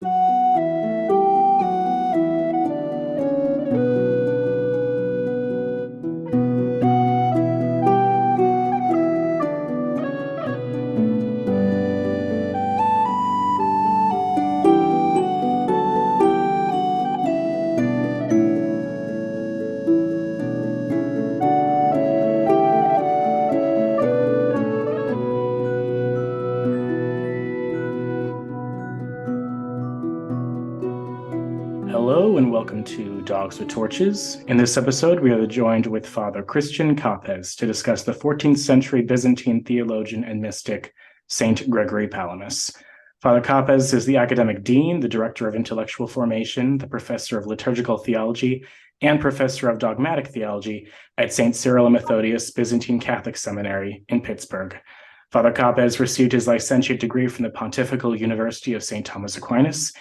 Hello and welcome to Dogs with Torches. In this episode, we are joined with Father Christiaan Kappes to discuss the 14th century Byzantine theologian and mystic, Saint Gregory Palamas. Father Kappes is the academic dean, the director of intellectual formation, the professor of liturgical theology, and professor of dogmatic theology at St. Cyril and Methodius Byzantine Catholic Seminary in Pittsburgh. Father Kappes received his licentiate degree from the Pontifical University of St. Thomas Aquinas.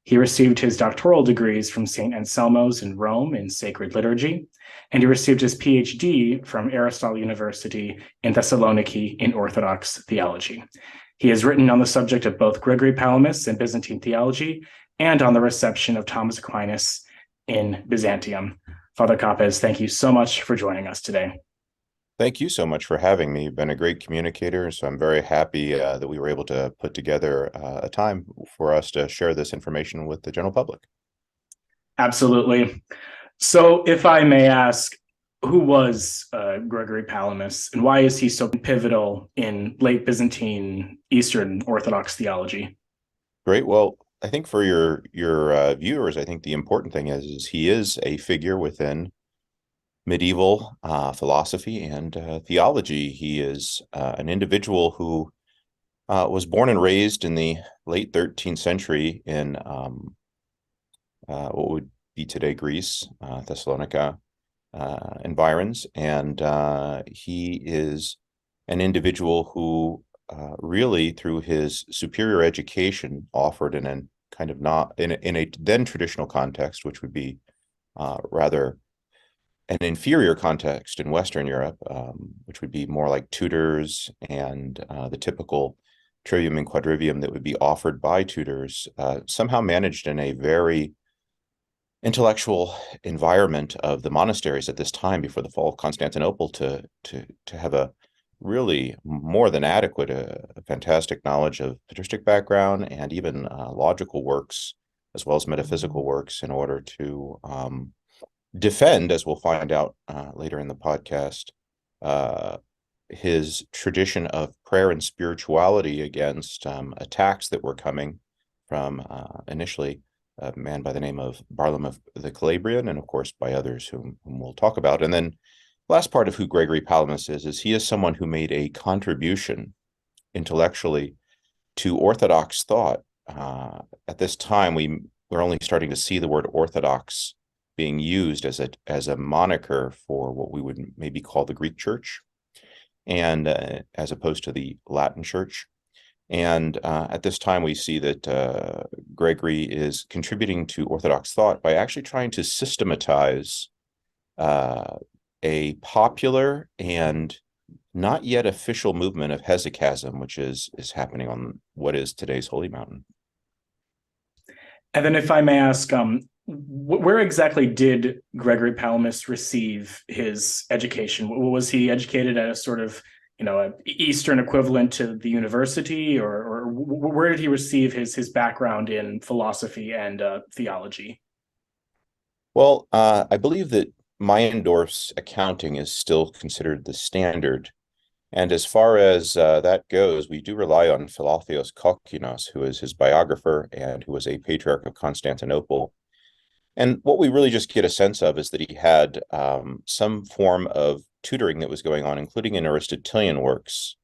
He received his doctoral degrees from Saint Anselmo's in Rome in Sacred Liturgy, and he received his PhD from Aristotle University in Thessaloniki in Orthodox Theology. He has written on the subject of both Gregory Palamas and Byzantine theology, and on the reception of Thomas Aquinas in Byzantium. Father Kappes, thank you so much for joining us today. Thank you so much for having me. You've been a great communicator, so I'm very happy that we were able to put together a time for us to share this information with the general public. Absolutely. So if I may ask, who was Gregory Palamas, and why is he so pivotal in late Byzantine Eastern Orthodox theology? Great. Well, I think for your viewers, I think the important thing is he is a figure within medieval philosophy and theology. He is an individual who was born and raised in the late 13th century in what would be today Greece, Thessalonica environs, and he is an individual who really, through his superior education, offered in a kind of not in a then traditional context, which would be rather an inferior context in Western Europe, which would be more like tutors and the typical trivium and quadrivium that would be offered by tutors, somehow managed in a very intellectual environment of the monasteries at this time before the fall of Constantinople to have a really more than adequate, a fantastic knowledge of patristic background and even logical works, as well as metaphysical works, in order to defend, as we'll find out later in the podcast, his tradition of prayer and spirituality against attacks that were coming from initially a man by the name of Barlaam of the Calabrian, and of course by others whom we'll talk about. And then last part of who Gregory Palamas is he is someone who made a contribution intellectually to Orthodox thought. At this time, we're only starting to see the word Orthodox being used as a moniker for what we would maybe call the Greek Church, and as opposed to the Latin Church. And at this time, we see that Gregory is contributing to Orthodox thought by actually trying to systematize a popular and not yet official movement of hesychasm, which is happening on what is today's Holy Mountain. And then if I may ask, where exactly did Gregory Palamas receive his education? Was he educated at a sort of, an Eastern equivalent to the university, or where did he receive his background in philosophy and theology? Well, I believe that Meyendorff's accounting is still considered the standard. And as far as that goes, we do rely on Philotheos Kokkinos, who is his biographer and who was a patriarch of Constantinople. And what we really just get a sense of is that he had some form of tutoring that was going on, including in Aristotelian works.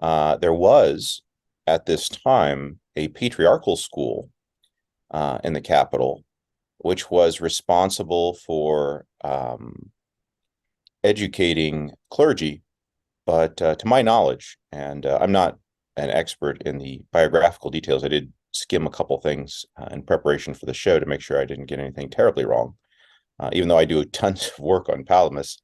There was, at this time, a patriarchal school in the capital, which was responsible for educating clergy. But to my knowledge, and I'm not an expert in the biographical details, I did skim a couple things in preparation for the show to make sure I didn't get anything terribly wrong. Even though I do tons of work on Palamas,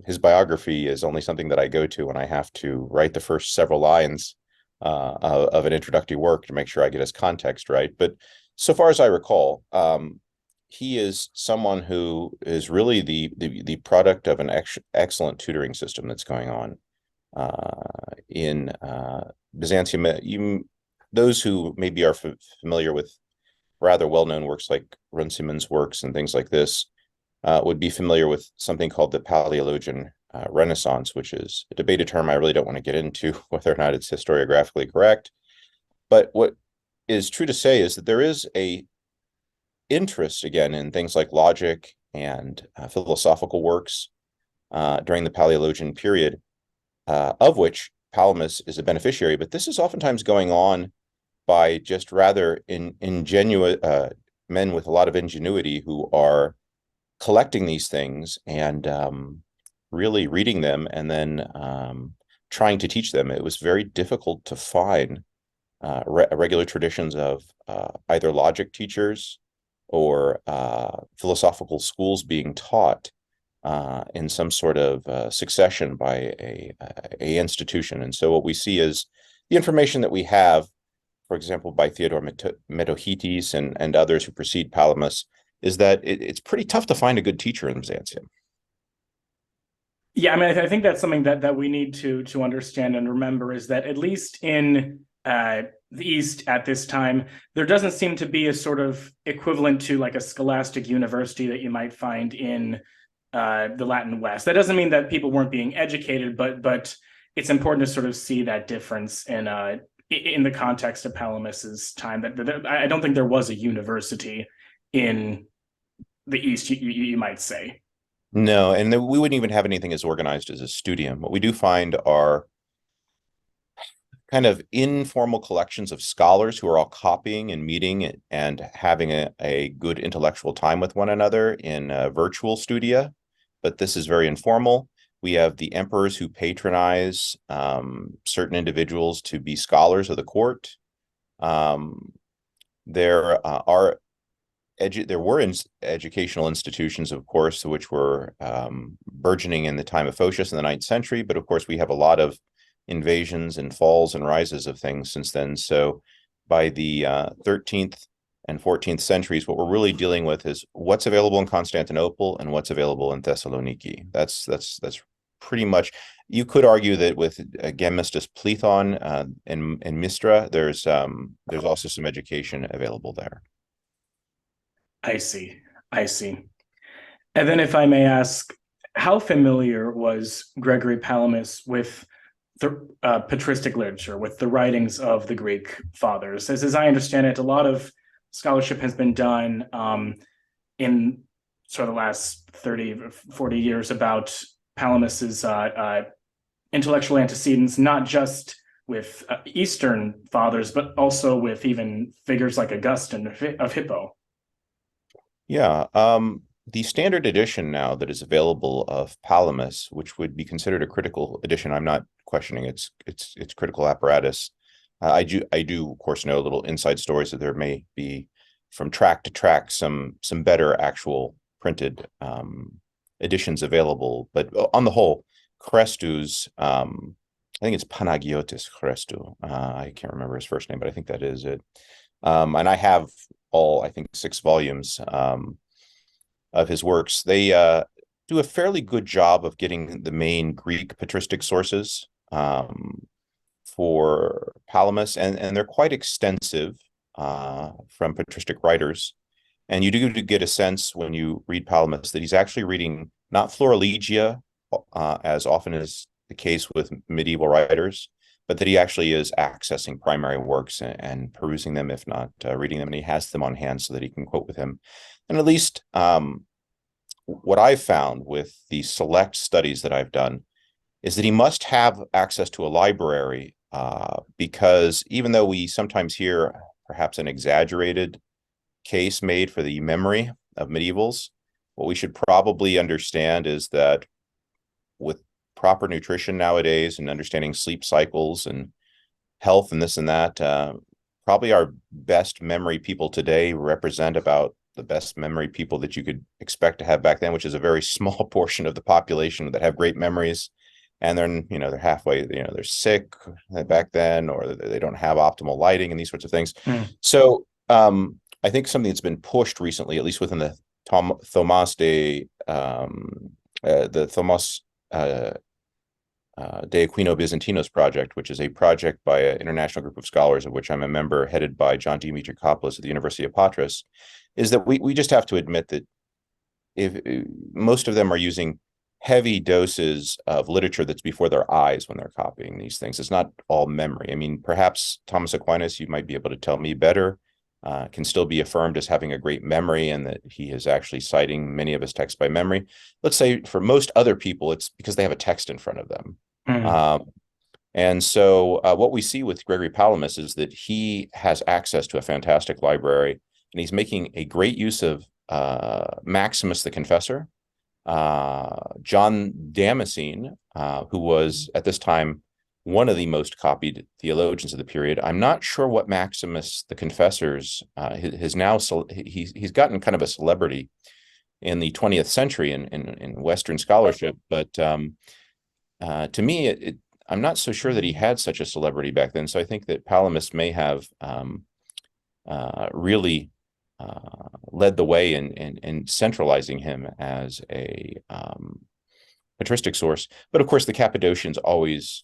his biography is only something that I go to when I have to write the first several lines of an introductory work to make sure I get his context right. But so far as I recall, he is someone who is really the product of an excellent tutoring system that's going on in Byzantium. Those who maybe are familiar with rather well-known works like Runciman's works and things like this would be familiar with something called the Paleologian Renaissance, which is a debated term I really don't want to get into whether or not it's historiographically correct. But what is true to say is that there is a interest again in things like logic and philosophical works during the Paleologian period, of which Palamas is a beneficiary. But this is oftentimes going on by just rather ingenuous men with a lot of ingenuity who are collecting these things and really reading them and then trying to teach them. It was very difficult to find regular traditions of either logic teachers or philosophical schools being taught in some sort of succession by a institution. And so what we see is the information that we have, for example, by Theodore Metohites and others who precede Palamas, is that it's pretty tough to find a good teacher in Byzantium. Yeah, I mean, I think that's something that we need to understand and remember, is that at least in the East at this time, there doesn't seem to be a sort of equivalent to like a scholastic university that you might find in the Latin West. That doesn't mean that people weren't being educated, but it's important to sort of see that difference in the context of Palamas's time. That I don't think there was a university in the East, you might say. No, and we wouldn't even have anything as organized as a studium. What we do find are kind of informal collections of scholars who are all copying and meeting and having a good intellectual time with one another in virtual studia, but this is very informal. We have the emperors who patronize certain individuals to be scholars of the court. There were educational institutions, of course, which were burgeoning in the time of Photius in the 9th century, but of course we have a lot of invasions and falls and rises of things since then. So by the 13th and 14th centuries, what we're really dealing with is what's available in Constantinople and what's available in Thessaloniki. That's pretty much. You could argue that with Gemistus Plethon in Mistra, there's also some education available there. I see. And then if I may ask, how familiar was Gregory Palamas with the patristic literature, with the writings of the Greek fathers? As I understand it, a lot of scholarship has been done in sort of the last 30 or 40 years about Palamas's intellectual antecedents, not just with Eastern fathers, but also with even figures like Augustine of Hippo. Yeah, the standard edition now that is available of Palamas, which would be considered a critical edition, I'm not questioning its critical apparatus. I do, of course, know little inside stories that there may be from track to track some better actual printed editions available. But on the whole, Chrestu's, I think it's Panagiotis Chrestu. I can't remember his first name, but I think that is it. And I have all, I think, 6 volumes of his works. They do a fairly good job of getting the main Greek patristic sources for Palamas, and they're quite extensive from patristic writers. And you do get a sense when you read Palamas that he's actually reading not Florilegia, as often is the case with medieval writers, but that he actually is accessing primary works and perusing them, if not reading them, and he has them on hand so that he can quote with him. And at least what I've found with the select studies that I've done is that he must have access to a library because even though we sometimes hear perhaps an exaggerated case made for the memory of medievals, what we should probably understand is that with proper nutrition nowadays and understanding sleep cycles and health and this and that, probably our best memory people today represent about the best memory people that you could expect to have back then, which is a very small portion of the population that have great memories. and then, they're halfway, they're sick back then, or they don't have optimal lighting and these sorts of things. So I think something that's been pushed recently, at least within the Thomas de Aquino Byzantinos project, which is a project by an international group of scholars of which I'm a member, headed by John Dimitri Kapos at the University of Patras, is that we just have to admit that if most of them are using heavy doses of literature that's before their eyes when they're copying these things. It's not all memory. I mean, perhaps Thomas Aquinas, you might be able to tell me better, can still be affirmed as having a great memory and that he is actually citing many of his texts by memory. Let's say for most other people, it's because they have a text in front of them. And so what we see with Gregory Palamas is that he has access to a fantastic library, and he's making a great use of Maximus the Confessor, John Damascene, who was at this time one of the most copied theologians of the period. I'm not sure what Maximus the Confessor's he's gotten kind of a celebrity in the 20th century in Western scholarship, but to me, I'm not so sure that he had such a celebrity back then. So I think that Palamas may have really led the way in centralizing him as a patristic source. But of course, the Cappadocians always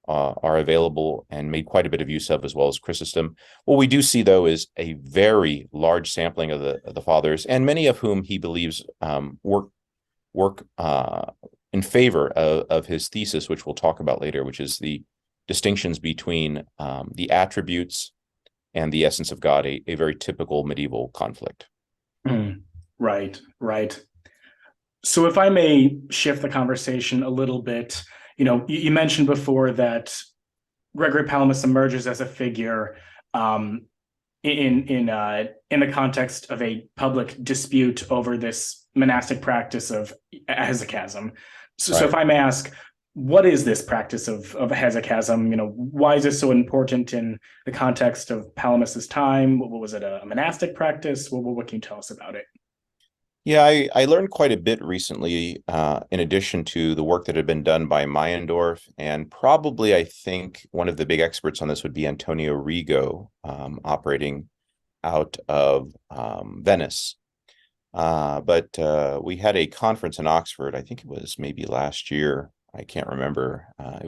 are available and made quite a bit of use of, as well as Chrysostom. What we do see, though, is a very large sampling of the fathers, and many of whom he believes work in favor of his thesis, which we'll talk about later, which is the distinctions between the attributes and the essence of God, a very typical medieval conflict. Right. So if I may shift the conversation a little bit, you mentioned before that Gregory Palamas emerges as a figure in the context of a public dispute over this monastic practice of hesychasm. So if I may ask, what is this practice of hesychasm? Why is this so important in the context of Palamas's time? What was it, a monastic practice? What can you tell us about it? Yeah, I learned quite a bit recently, in addition to the work that had been done by Meyendorff, and probably I think one of the big experts on this would be Antonio Rigo, operating out of Venice. But we had a conference in Oxford. I think it was maybe last year. I can't remember. I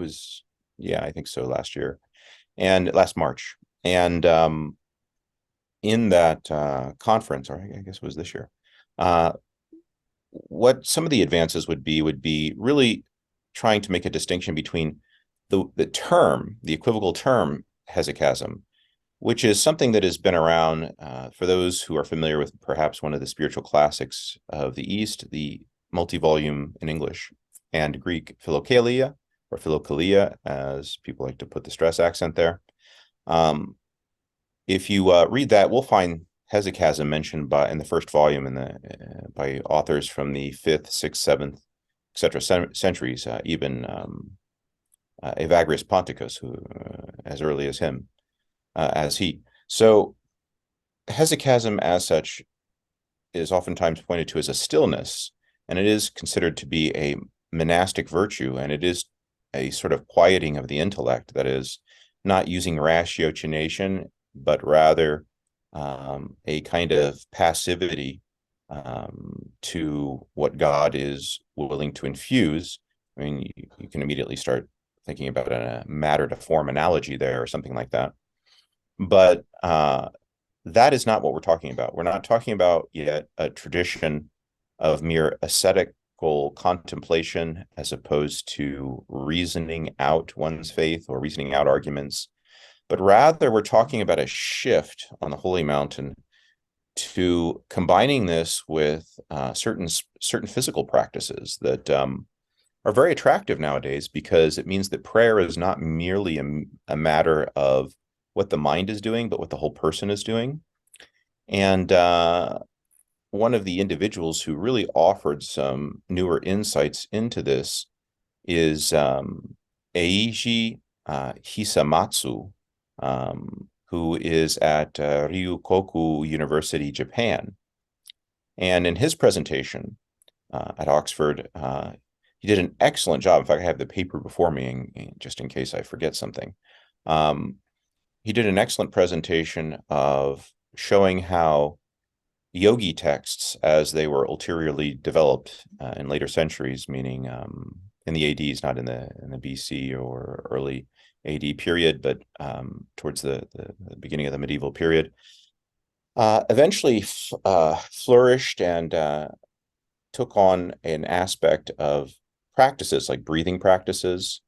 think so, last year, and last March. And in that conference, or I guess it was this year, what some of the advances would be really trying to make a distinction between the equivocal term hesychasm, which is something that has been around for those who are familiar with perhaps one of the spiritual classics of the East, the multi-volume in English and Greek Philokalia, or Philokalia, as people like to put the stress accent there. If you read that, we'll find hesychasm mentioned in the first volume by authors from the 5th, 6th, 7th, etc. centuries, even Evagrius Ponticus, who as early as him. So hesychasm as such is oftentimes pointed to as a stillness, and it is considered to be a monastic virtue, and it is a sort of quieting of the intellect, that is, not using ratiocination, but rather a kind of passivity to what God is willing to infuse. I mean, you can immediately start thinking about a matter to form analogy there, or something like that. But that is not what we're talking about. We're not talking about yet a tradition of mere ascetical contemplation as opposed to reasoning out one's faith or reasoning out arguments, but rather we're talking about a shift on the Holy Mountain to combining this with certain physical practices that are very attractive nowadays, because it means that prayer is not merely a matter of what the mind is doing, but what the whole person is doing. And one of the individuals who really offered some newer insights into this is Eiji Hisamatsu, who is at Ryukoku University, Japan. And in his presentation at Oxford, he did an excellent job. In fact, I have the paper before me, just in case I forget something. He did an excellent presentation of showing how yogi texts, as they were ulteriorly developed in later centuries, meaning in the ADs, not in the BC or early AD period, but towards the beginning of the medieval period, eventually flourished and took on an aspect of practices like breathing practices,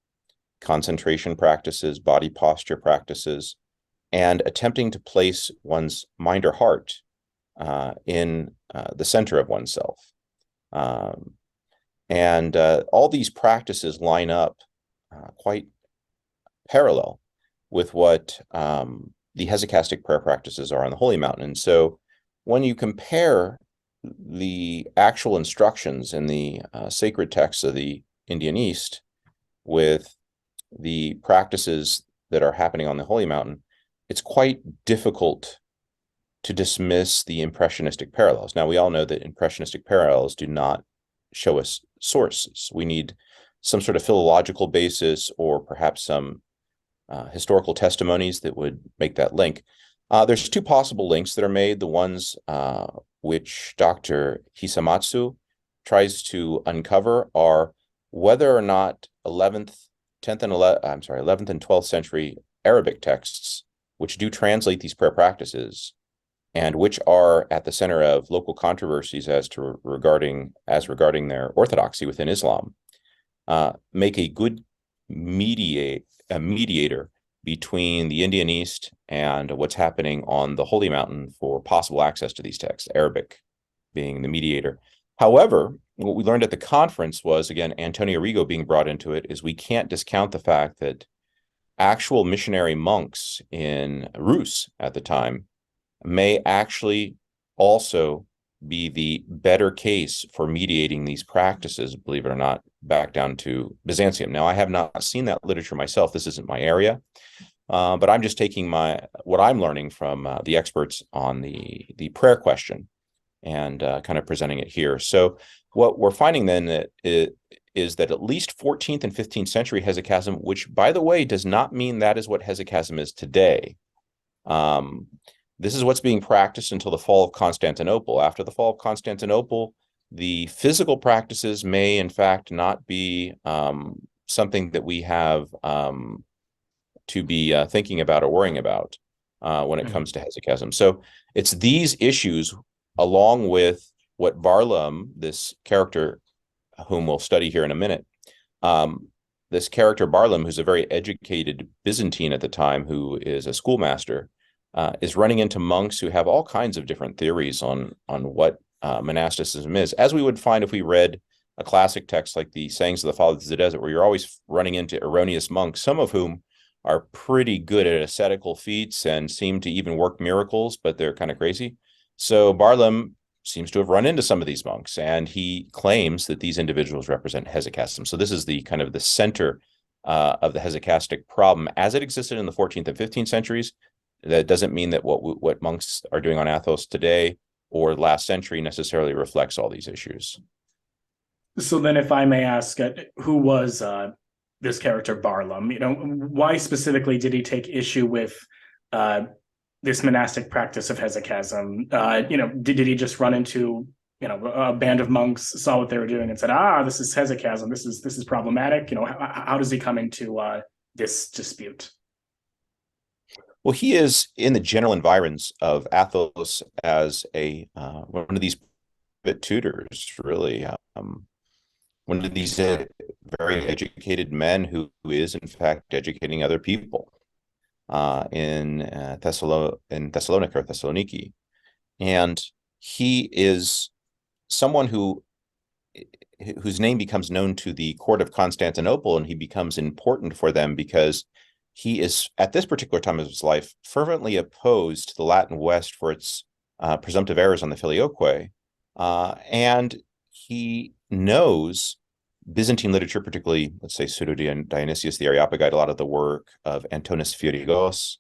concentration practices, body posture practices, and attempting to place one's mind or heart in the center of oneself. And all these practices line up quite parallel with what the hesychastic prayer practices are on the Holy Mountain. And so when you compare the actual instructions in the sacred texts of the Indian East with the practices that are happening on the Holy Mountain, it's quite difficult to dismiss the impressionistic parallels. Now, we all know that impressionistic parallels do not show us sources. We need some sort of philological basis or perhaps some historical testimonies that would make that link. There's two possible links that are made. The ones which Dr. Hisamatsu tries to uncover are whether or not 11th and 12th century Arabic texts, which do translate these prayer practices, and which are at the center of local controversies as regarding their orthodoxy within Islam, make a good mediator between the Indian East and what's happening on the Holy Mountain for possible access to these texts, Arabic being the mediator. However, what we learned at the conference was, again, Antonio Rigo being brought into it, is we can't discount the fact that actual missionary monks in Rus at the time may actually also be the better case for mediating these practices, believe it or not, back down to Byzantium. Now, I have not seen that literature myself. This isn't my area, but I'm just taking what I'm learning from the experts on the prayer question and kind of presenting it here. So what we're finding then is that at least 14th and 15th century hesychasm, which, by the way, does not mean that is what hesychasm is today. This is what's being practiced until the fall of Constantinople. After the fall of Constantinople, the physical practices may, in fact, not be something that we have to be thinking about or worrying about when it comes to hesychasm. So it's these issues, along with what Barlaam, this character whom we'll study here in a minute, this character Barlaam, who's a very educated Byzantine at the time, who is a schoolmaster, is running into monks who have all kinds of different theories on what monasticism is, as we would find if we read a classic text like the Sayings of the Fathers of the Desert, where you're always running into erroneous monks, some of whom are pretty good at ascetical feats and seem to even work miracles, but they're kind of crazy. So Barlaam seems to have run into some of these monks, and he claims that these individuals represent hesychasm. So this is the kind of the center of the hesychastic problem as it existed in the 14th and 15th centuries. That doesn't mean that what monks are doing on Athos today or last century necessarily reflects all these issues. So then, if I may ask, who was this character Barlaam? Why specifically did he take issue with this monastic practice of hesychasm? Did he just run into a band of monks, saw what they were doing, and said, this is hesychasm, this is problematic? How does he come into this dispute? Well, he is in the general environs of Athos as one of these tutors, really. One of these very educated men who is, in fact, educating other people in Thessalonica or Thessaloniki. And he is someone whose name becomes known to the court of Constantinople, and he becomes important for them because he is, at this particular time of his life, fervently opposed to the Latin West for its presumptive errors on the Filioque. And he knows Byzantine literature, particularly, let's say, Pseudo-Dionysius the Areopagite. A lot of the work of Antonis Fierigos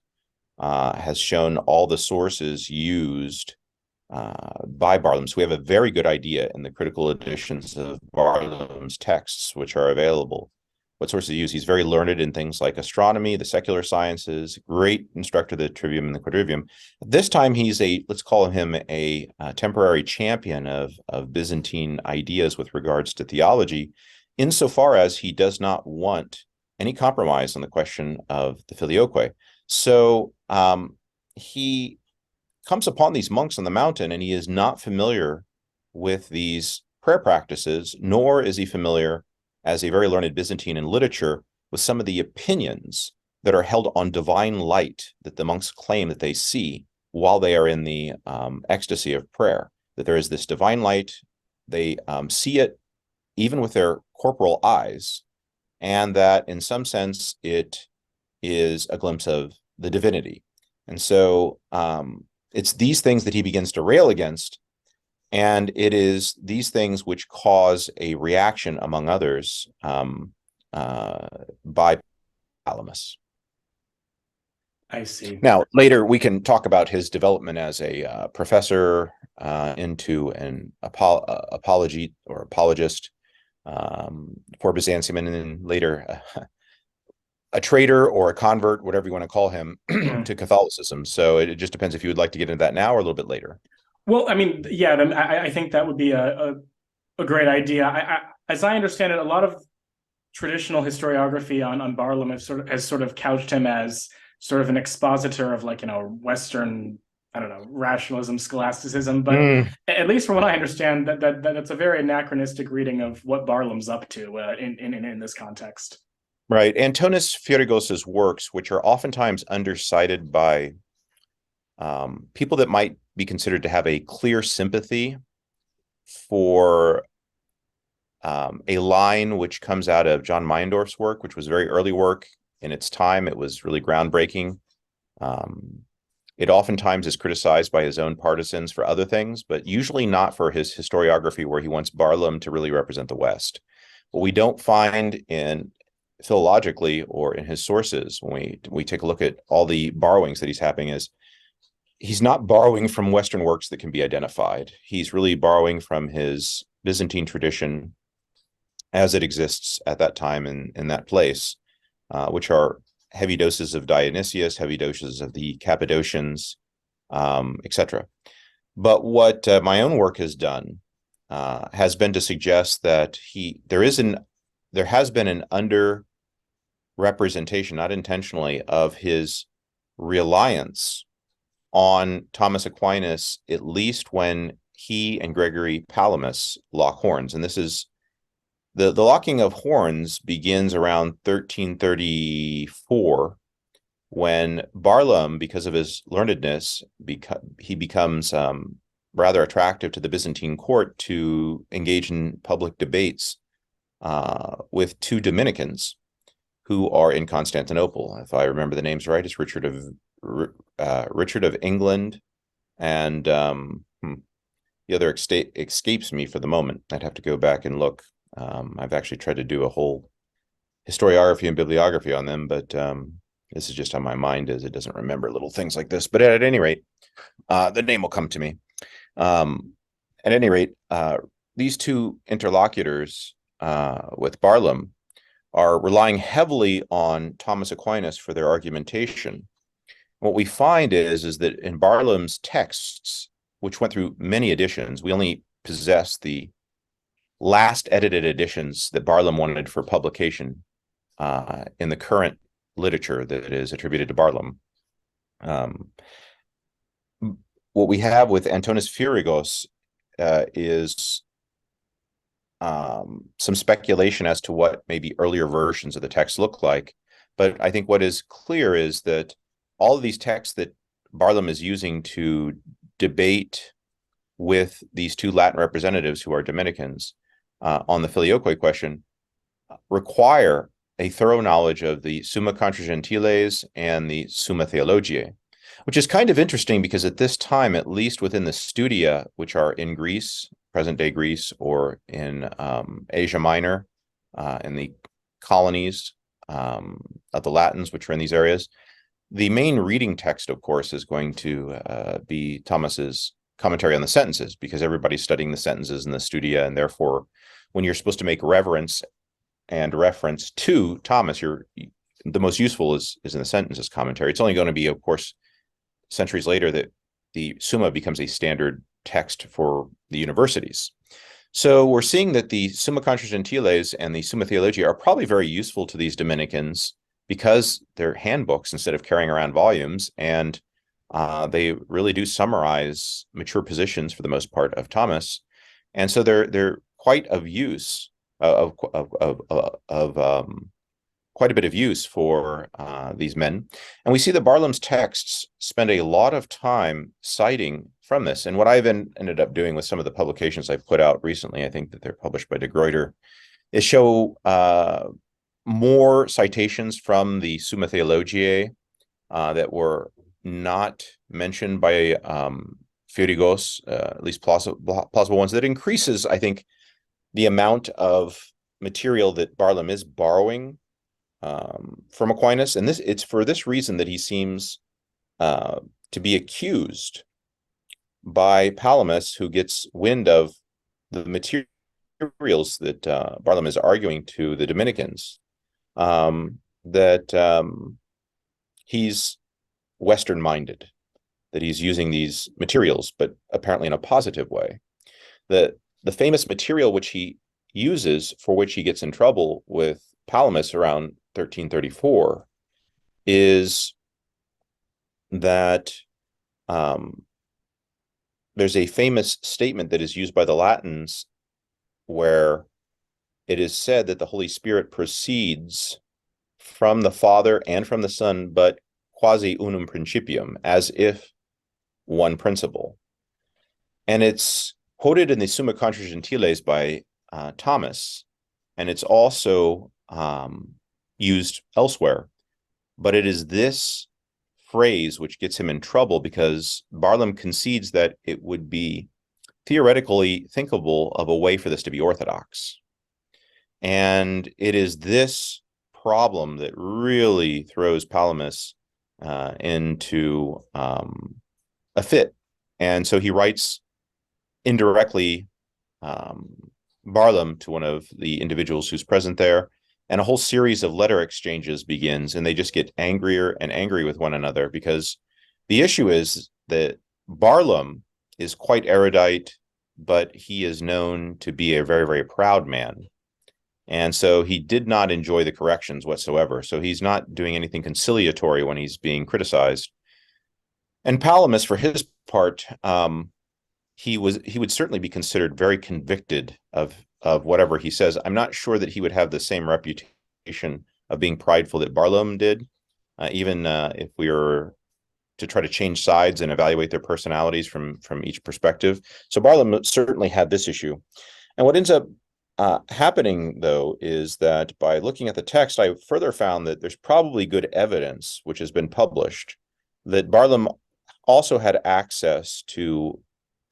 has shown all the sources used by Barlaam. So we have a very good idea in the critical editions of Barlaam's texts, which are available, what sources he used. He's very learned in things like astronomy, the secular sciences, great instructor of the Trivium and the Quadrivium. This time he's let's call him a temporary champion of Byzantine ideas with regards to theology, insofar as he does not want any compromise on the question of the filioque. So he comes upon these monks on the mountain, and he is not familiar with these prayer practices, nor is he familiar, as a very learned Byzantine in literature, with some of the opinions that are held on divine light that the monks claim that they see while they are in the ecstasy of prayer, that there is this divine light. They see it even with their corporal eyes, and that in some sense it is a glimpse of the divinity. And so it's these things that he begins to rail against, and it is these things which cause a reaction, among others, by Palamas. I see. Now, later we can talk about his development as a professor into an apologist for Byzantium, and then later a traitor or a convert, whatever you want to call him, to Catholicism. So it just depends if you would like to get into that now or a little bit later. Well, I mean, yeah, I think that would be a great idea. As I understand it, a lot of traditional historiography on Barlaam has sort of couched him as sort of an expositor of, like, Western, I don't know, rationalism, scholasticism. But at least from what I understand, that's a very anachronistic reading of what Barlaam's up to in this context. Right. Antonis Fierigos's works, which are oftentimes undercited by people that might be considered to have a clear sympathy for a line which comes out of John Meyendorff's work, which was very early work in its time. It was really groundbreaking. It oftentimes is criticized by his own partisans for other things, but usually not for his historiography, where he wants Barlaam to really represent the West. What we don't find in philologically or in his sources, when we take a look at all the borrowings that he's having, is he's not borrowing from Western works that can be identified. He's really borrowing from his Byzantine tradition as it exists at that time in that place, which are heavy doses of Dionysius, heavy doses of the Cappadocians, etc. But what my own work has done has been to suggest that there has been an under-representation, not intentionally, of his reliance on Thomas Aquinas, at least when he and Gregory Palamas lock horns. And this is the locking of horns begins around 1334, when Barlaam, because of his learnedness, he becomes rather attractive to the Byzantine court to engage in public debates with two Dominicans who are in Constantinople. If I remember the names right, it's Richard of England, and the other escapes me for the moment. I'd have to go back and look. I've actually tried to do a whole historiography and bibliography on them, but this is just how my mind is. It doesn't remember little things like this. But at any rate, the name will come to me. At any rate, these two interlocutors with Barlaam are relying heavily on Thomas Aquinas for their argumentation. What we find is that in Barlaam's texts, which went through many editions, we only possess the last edited editions that Barlaam wanted for publication in the current literature that is attributed to Barlaam. What we have with Antonis Fierigos is some speculation as to what maybe earlier versions of the text look like. But I think what is clear is that all of these texts that Barlaam is using to debate with these two Latin representatives who are Dominicans on the filioque question require a thorough knowledge of the Summa Contra Gentiles and the Summa Theologiae, which is kind of interesting because at this time, at least within the studia, which are in Greece, present-day Greece, or in Asia Minor, in the colonies of the Latins, which are in these areas, the main reading text, of course, is going to be Thomas's commentary on the sentences, because everybody's studying the sentences in the Studia, and therefore, when you're supposed to make reverence and reference to Thomas, the most useful is in the sentences commentary. It's only going to be, of course, centuries later that the Summa becomes a standard text for the universities. So we're seeing that the Summa Contra Gentiles and the Summa Theologia are probably very useful to these Dominicans because they're handbooks instead of carrying around volumes, and they really do summarize mature positions for the most part of Thomas, and so they're quite of use of quite a bit of use for these men. And we see that Barlam's texts spend a lot of time citing from this. And what I've ended up doing with some of the publications I've put out recently, I think that they're published by De Gruyter, is show more citations from the Summa Theologiae that were not mentioned by Fierigos, at least plausible ones. That increases, I think, the amount of material that Barlam is borrowing from Aquinas, and it's for this reason that he seems to be accused by Palamas, who gets wind of the materials that Barlam is arguing to the Dominicans, that he's Western-minded, that he's using these materials, but apparently in a positive way. The famous material which he uses, for which he gets in trouble with Palamas around 1334, is that there's a famous statement that is used by the Latins where it is said that the Holy Spirit proceeds from the Father and from the Son, but quasi unum principium, as if one principle. And it's quoted in the Summa Contra Gentiles by Thomas, and it's also used elsewhere. But it is this phrase which gets him in trouble, because Barlam concedes that it would be theoretically thinkable of a way for this to be orthodox. And it is this problem that really throws Palamas into a fit. And so he writes indirectly Barlam to one of the individuals who's present there, and a whole series of letter exchanges begins, and they just get angrier and angry with one another, because the issue is that Barlam is quite erudite, but he is known to be a very, very proud man. And so he did not enjoy the corrections whatsoever. So he's not doing anything conciliatory when he's being criticized. And Palamas, for his part, he would certainly be considered very convicted of whatever he says. I'm not sure that he would have the same reputation of being prideful that Barlam did, even if we were to try to change sides and evaluate their personalities from each perspective. So Barlam certainly had this issue. And what ends up happening, though, is that by looking at the text, I further found that there's probably good evidence, which has been published, that Barlam also had access to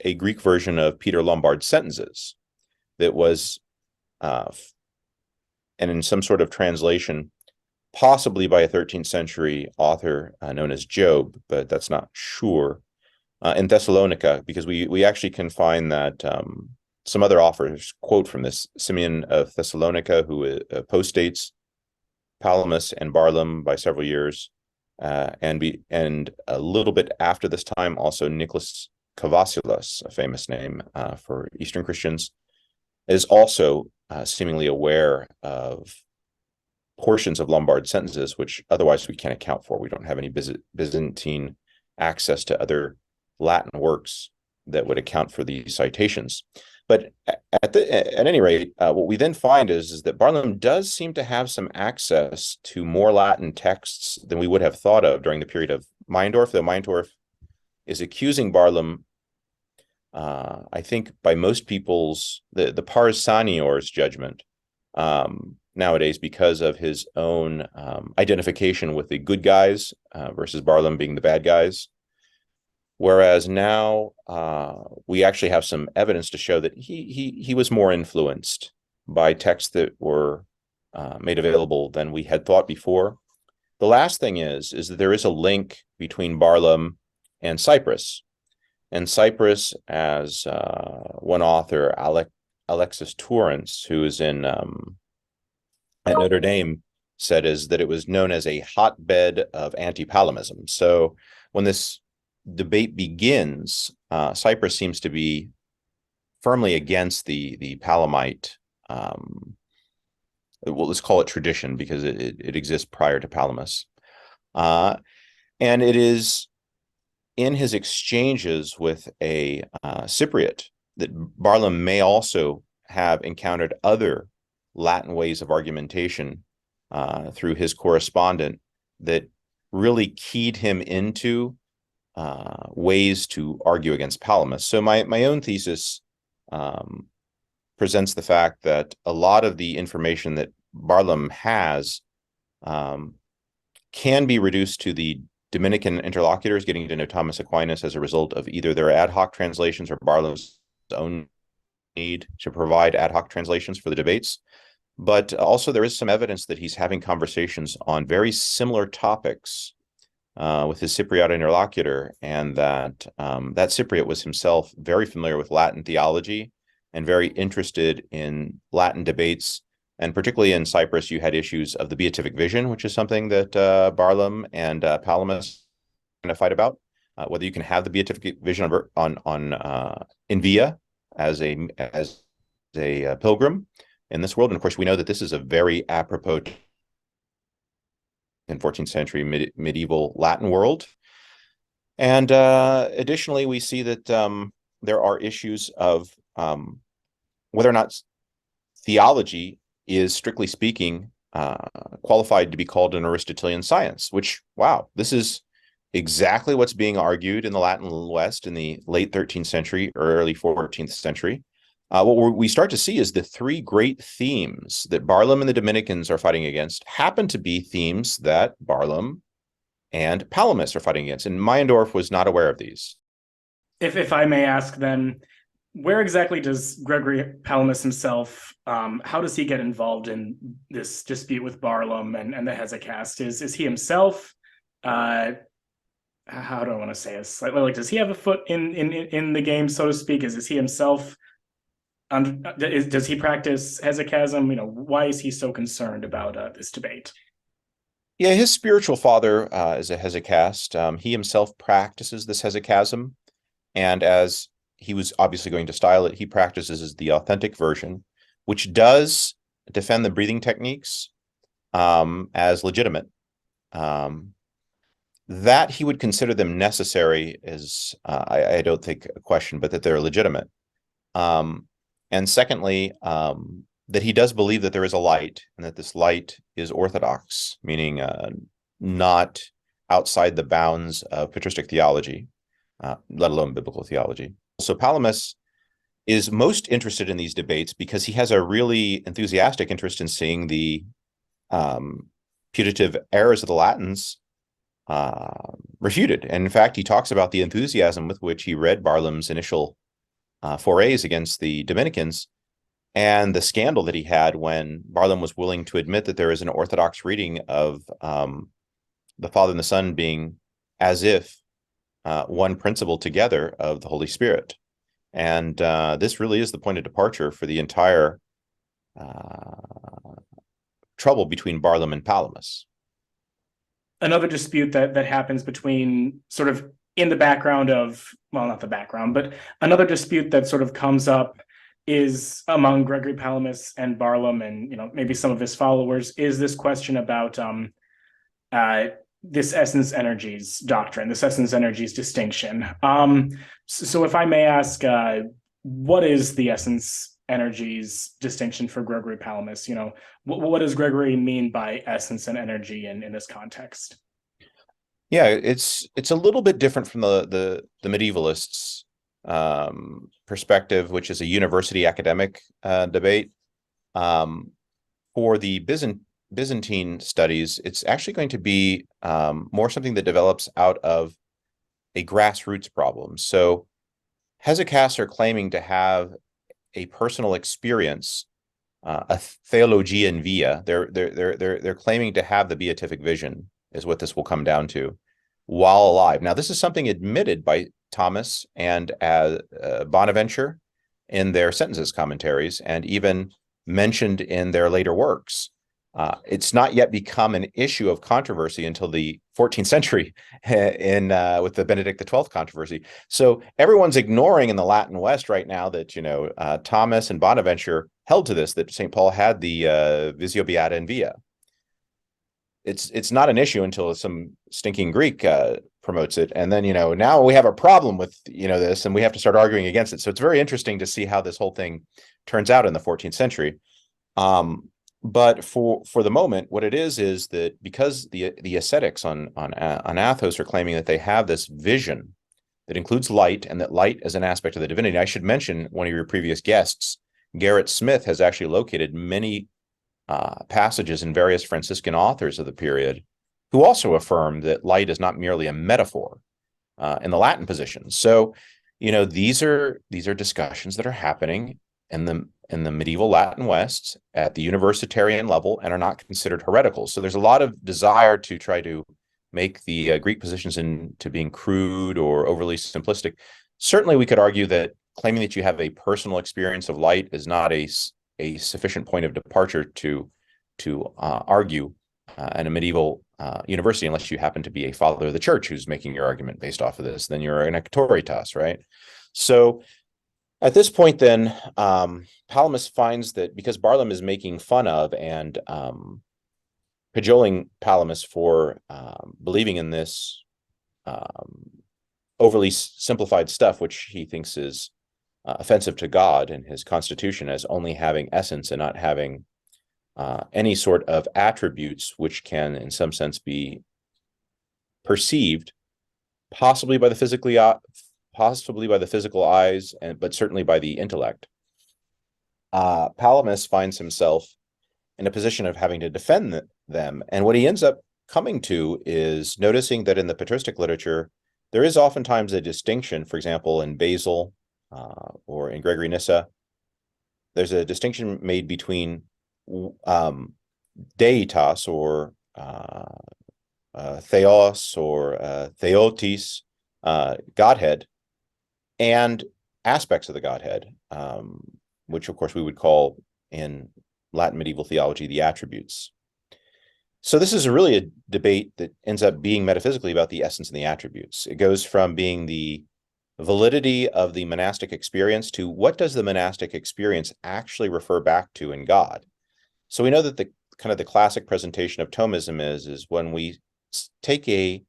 a Greek version of Peter Lombard's sentences that was, and in some sort of translation, possibly by a 13th century author known as Job, but that's not sure, in Thessalonica, because we actually can find that some other authors quote from this. Simeon of Thessalonica, who postdates Palamas and Barlam by several years, and a little bit after this time, also Nicholas Kavasilas, a famous name for Eastern Christians, is also seemingly aware of portions of Lombard sentences, which otherwise we can't account for. We don't have any Byzantine access to other Latin works that would account for these citations. But at any rate, what we then find is that Barlam does seem to have some access to more Latin texts than we would have thought of during the period of Meyendorff, though Meyendorff is accusing Barlam, I think by most people's, the pars sanior's judgment nowadays, because of his own identification with the good guys versus Barlam being the bad guys. Whereas now we actually have some evidence to show that he was more influenced by texts that were made available than we had thought before. The last thing is that there is a link between Barlam and Cyprus. And Cyprus, as one author, Alexis Torrance, who is in at Notre Dame, said, is that it was known as a hotbed of anti-Palamism. So when this debate begins, Cyprus seems to be firmly against the Palamite, well, let's call it tradition, because it exists prior to Palamas. And it is in his exchanges with a Cypriot that Barlaam may also have encountered other Latin ways of argumentation through his correspondent that really keyed him into ways to argue against Palamas. So my own thesis presents the fact that a lot of the information that Barlaam has can be reduced to the Dominican interlocutors getting to know Thomas Aquinas as a result of either their ad hoc translations or Barlaam's own need to provide ad hoc translations for the debates. But also there is some evidence that he's having conversations on very similar topics with his Cypriot interlocutor, and that that Cypriot was himself very familiar with Latin theology and very interested in Latin debates. And particularly in Cyprus, you had issues of the beatific vision, which is something that Barlaam and Palamas kind of fight about, whether you can have the beatific vision on in via as a pilgrim in this world. And of course, we know that this is a very apropos in 14th century medieval Latin world. And additionally, we see that there are issues of whether or not theology is, strictly speaking, qualified to be called an Aristotelian science, which, wow, this is exactly what's being argued in the Latin West in the late 13th century or early 14th century. What we start to see is the three great themes that Barlaam and the Dominicans are fighting against happen to be themes that Barlaam and Palamas are fighting against. And Meyendorff was not aware of these. If I may ask then, where exactly does Gregory Palamas himself, how does he get involved in this dispute with Barlaam and the Hesychast? Is he himself, how do I want to say this? Like, does he have a foot in the game, so to speak? Is he himself, does he practice hesychasm? You know, why is he so concerned about this debate? Yeah, his spiritual father is a hesychast. He himself practices this hesychasm, and as he was obviously going to style it, he practices the authentic version, which does defend the breathing techniques as legitimate. That he would consider them necessary is, I don't think, a question, but that they're legitimate. And secondly, that he does believe that there is a light, and that this light is orthodox, meaning not outside the bounds of patristic theology, let alone biblical theology. So Palamas is most interested in these debates because he has a really enthusiastic interest in seeing the putative errors of the Latins refuted. And in fact, he talks about the enthusiasm with which he read Barlaam's initial forays against the Dominicans, and the scandal that he had when Barlaam was willing to admit that there is an orthodox reading of the Father and the Son being as if one principle together of the Holy Spirit. And this really is the point of departure for the entire trouble between Barlaam and Palamas. Another dispute that happens between, sort of in the background of, well, not the background, but another dispute that sort of comes up is among Gregory Palamas and Barlaam, and maybe some of his followers, is this question about this essence energies doctrine, this essence energies distinction. So if I may ask, what is the essence energies distinction for Gregory Palamas? What does Gregory mean by essence and energy in this context? Yeah, it's a little bit different from the medievalists' perspective, which is a university academic debate. For the Byzantine studies, it's actually going to be more something that develops out of a grassroots problem. So hesychasts are claiming to have a personal experience, a theologian via. They're claiming to have the beatific vision, is what this will come down to, while alive. Now, this is something admitted by Thomas and as Bonaventure in their sentences commentaries, and even mentioned in their later works. It's not yet become an issue of controversy until the 14th century with the Benedict XII controversy. So everyone's ignoring in the Latin West right now that, Thomas and Bonaventure held to this, that St. Paul had the Visio Beata in Via. It's not an issue until some stinking Greek promotes it. And then, now we have a problem with, this, and we have to start arguing against it. So it's very interesting to see how this whole thing turns out in the 14th century. But for the moment, what it is that because the ascetics on Athos are claiming that they have this vision that includes light, and that light is an aspect of the divinity. I should mention one of your previous guests, Garrett Smith, has actually located many passages in various Franciscan authors of the period who also affirm that light is not merely a metaphor in the Latin position. So, these are discussions that are happening in the medieval Latin West at the universitarian level and are not considered heretical. So there's a lot of desire to try to make the Greek positions into being crude or overly simplistic. Certainly, we could argue that claiming that you have a personal experience of light is not a sufficient point of departure to argue in a medieval university, unless you happen to be a father of the church who's making your argument based off of this. Then you're an auctoritas, right? So at this point, then, Palamas finds that because Barlaam is making fun of and cajoling Palamas for believing in this overly simplified stuff, which he thinks is offensive to God and his constitution, as only having essence and not having any sort of attributes which can, in some sense, be perceived, possibly by the physical eyes, but certainly by the intellect. Palamas finds himself in a position of having to defend them. And what he ends up coming to is noticing that in the patristic literature, there is oftentimes a distinction. For example, in Basil or in Gregory Nyssa, there's a distinction made between deitas or theos or theotis, Godhead, and aspects of the Godhead, which of course we would call in Latin medieval theology the attributes. So this is really a debate that ends up being metaphysically about the essence and the attributes. It goes from being the validity of the monastic experience to what does the monastic experience actually refer back to in God. So we know that the classic presentation of Thomism is when we take a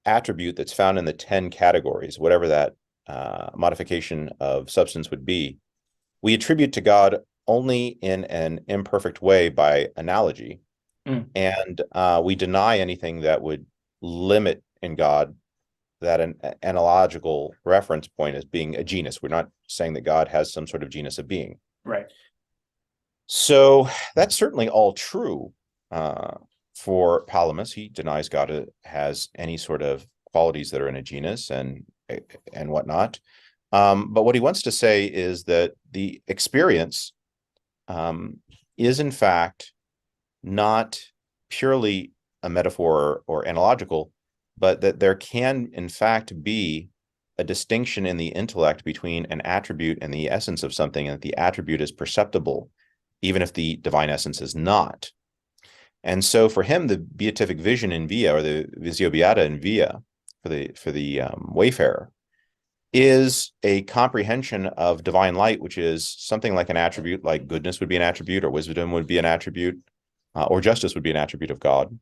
attribute that's found in the 10 categories, whatever that modification of substance would be, we attribute to God only in an imperfect way by analogy. And we deny anything that would limit in God that an analogical reference point as being a genus. We're not saying that God has some sort of genus of being. Right. So that's certainly all true for Palamas. He denies God has any sort of qualities that are in a genus and whatnot. But what he wants to say is that the experience is in fact not purely a metaphor or analogical, but that there can in fact be a distinction in the intellect between an attribute and the essence of something, and that the attribute is perceptible, even if the divine essence is not. And so for him, the beatific vision in Via, or the Visio Beata in Via, for the wayfarer, is a comprehension of divine light, which is something like an attribute, like goodness would be an attribute, or wisdom would be an attribute, or justice would be an attribute of God,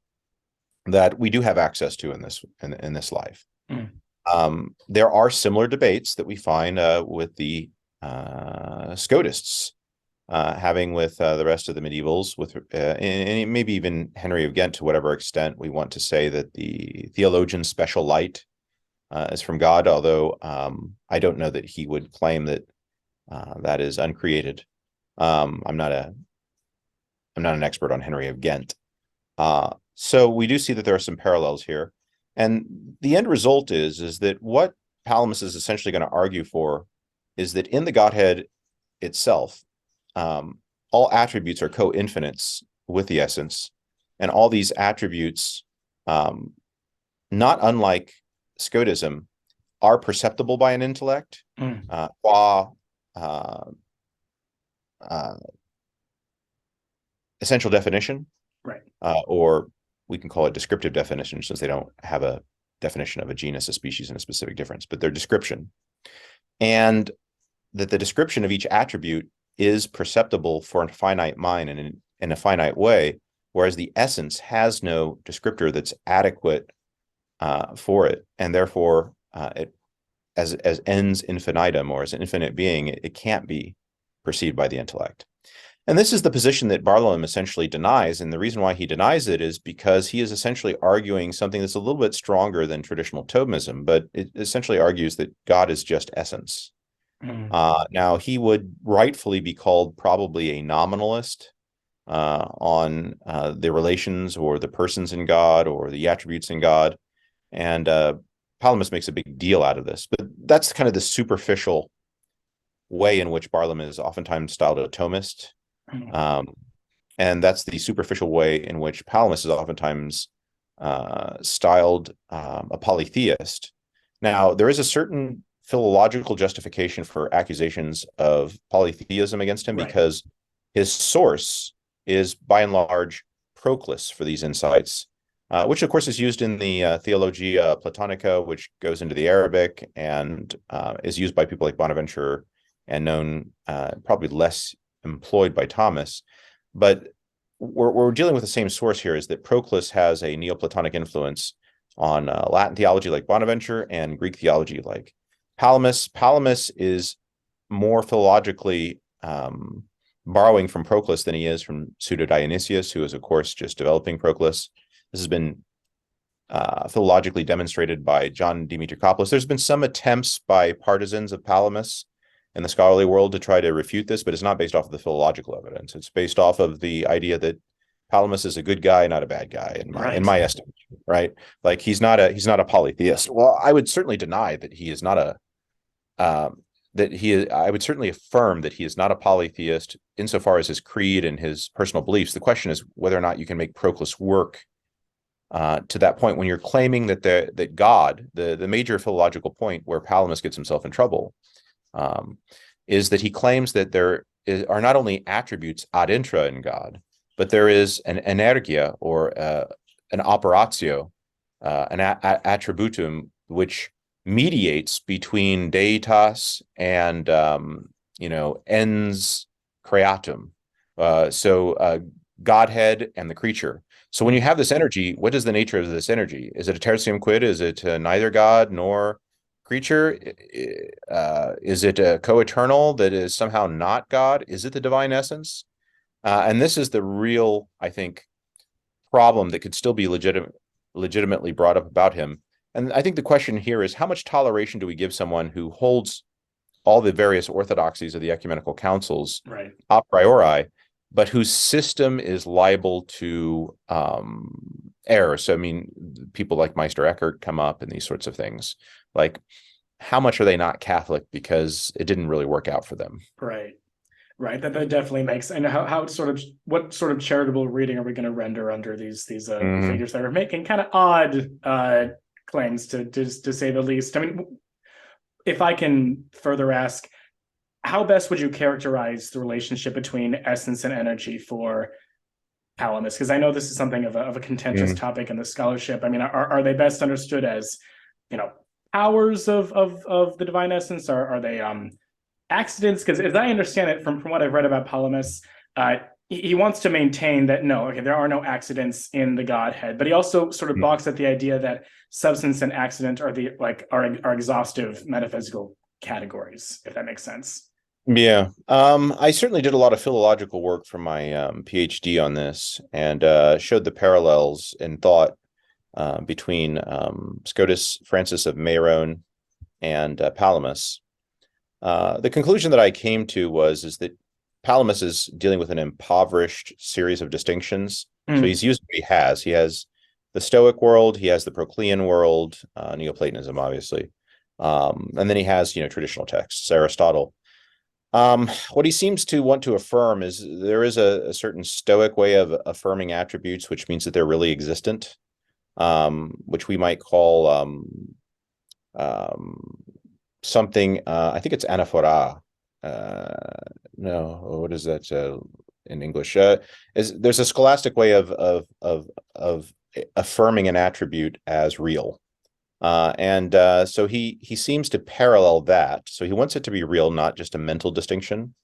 that we do have access to in this life. There are similar debates that we find with the Scotists, having with the rest of the medievals, and maybe even Henry of Ghent, to whatever extent we want to say that the theologian's special light is from God, although I don't know that he would claim that that is uncreated. I'm not an expert on Henry of Ghent. So we do see that there are some parallels here. And the end result is that what Palamas is essentially going to argue for is that in the Godhead itself, all attributes are co-infinites with the essence, and all these attributes, not unlike Scotism, are perceptible by an intellect, qua essential definition, Right. or we can call it descriptive definition, since they don't have a definition of a genus, a species, and a specific difference, but their description. And that the description of each attribute is perceptible for a finite mind and in a finite way, whereas the essence has no descriptor that's adequate for it, and therefore it as ens infinitum, or as an infinite being, it can't be perceived by the intellect. And this is the position that Barlaam essentially denies, and the reason why he denies it is because he is essentially arguing something that's a little bit stronger than traditional Thomism, but it essentially argues that God is just essence. Now, he would rightfully be called probably a nominalist on the relations or the persons in God or the attributes in God, and Palamas makes a big deal out of this, but that's kind of the superficial way in which Barlaam is oftentimes styled a Thomist. And that's the superficial way in which Palamas is oftentimes styled a polytheist. Now, there is a certain philological justification for accusations of polytheism against him, because his source is by and large Proclus for these insights, which of course is used in the Theologia Platonica, which goes into the Arabic and is used by people like Bonaventure and known probably less employed by Thomas. But we're dealing with the same source here, is that Proclus has a Neoplatonic influence on Latin theology like Bonaventure and Greek theology like Palamas. Palamas is more philologically borrowing from Proclus than he is from Pseudo-Dionysius, who is, of course, just developing Proclus. This has been philologically demonstrated by John Demetriopoulos. There's been some attempts by partisans of Palamas in the scholarly world to try to refute this, but it's not based off of the philological evidence. It's based off of the idea that Palamas is a good guy, not a bad guy, in my estimation, right? Like he's not a polytheist. Well, I would certainly deny that he is not a I would certainly affirm that he is not a polytheist insofar as his creed and his personal beliefs. The question is whether or not you can make Proclus work to that point when you're claiming that that God, the major philological point where Palamas gets himself in trouble, is that he claims that there are not only attributes ad intra in God, but there is an energia, or an operatio, an attributum, which mediates between deitas and ens creatum, so Godhead and the creature. So when you have this energy, what is the nature of this energy? Is it a tertium quid? Is it neither God nor creature? Is it a co-eternal that is somehow not God? Is it the divine essence? And this is the real, I think, problem that could still be legitimately brought up about him. And I think the question here is, how much toleration do we give someone who holds all the various orthodoxies of the ecumenical councils a priori, but whose system is liable to error? So, I mean, people like Meister Eckhart come up and these sorts of things. Like, how much are they not Catholic because it didn't really work out for them? Right. That definitely makes. And how what sort of charitable reading are we going to render under these figures that are making kind of odd claims, to say the least? I mean, if I can further ask, how best would you characterize the relationship between essence and energy for Palamas? Because I know this is something of a contentious topic in the scholarship. I mean, are they best understood as, powers of the divine essence? Are they accidents? Because as I understand it from what I've read about Palamas, he wants to maintain that there are no accidents in the Godhead, but he also sort of balks at the idea that substance and accident are exhaustive metaphysical categories, if that makes sense. Yeah, I certainly did a lot of philological work for my PhD on this, and showed the parallels in thought between Scotus Francis of Meron and Palamas. The conclusion that I came to is that Palamas is dealing with an impoverished series of distinctions. So he's used what he has. He has the Stoic world, he has the Proclean world, Neoplatonism, obviously, and then he has traditional texts, Aristotle. What he seems to want to affirm is there is a certain Stoic way of affirming attributes, which means that they're really existent, which we might call something, I think it's anaphora. No, what is that in English? There's a scholastic way of affirming an attribute as real. So he seems to parallel that. So he wants it to be real, not just a mental distinction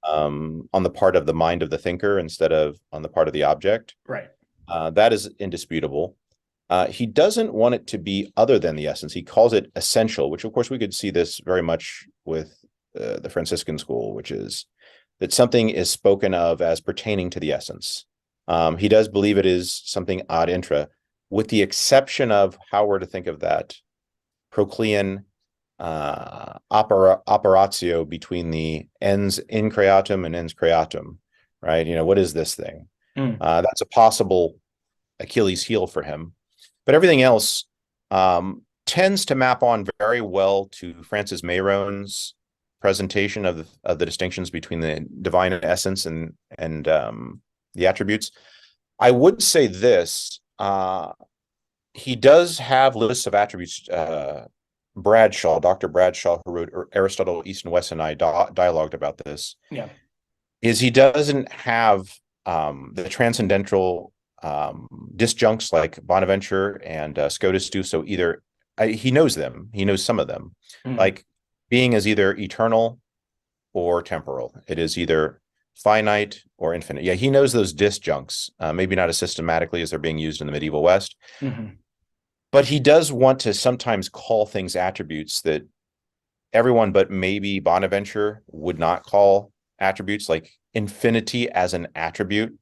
on the part of the mind of the thinker instead of on the part of the object. Right. That is indisputable. He doesn't want it to be other than the essence. He calls it essential, which of course we could see this very much with the Franciscan school, which is that something is spoken of as pertaining to the essence. He does believe it is something ad intra, with the exception of how we're to think of that Proclean operatio between the ens in creatum and ens creatum, right? What is this thing? That's a possible Achilles heel for him. But everything else tends to map on very well to Francis Mayrone's presentation of the distinctions between the divine essence and the attributes. I would say this: he does have lists of attributes. Dr. Bradshaw, who wrote Aristotle, East and West, and I dialogued about this. Yeah, is he doesn't have the transcendental disjuncts like Bonaventure and Scotus do. So either he knows them, he knows some of them, like being is either eternal or temporal. It is either finite or infinite. Yeah, he knows those disjuncts, maybe not as systematically as they're being used in the medieval West. But he does want to sometimes call things attributes that everyone but maybe Bonaventure would not call attributes, like infinity as an attribute.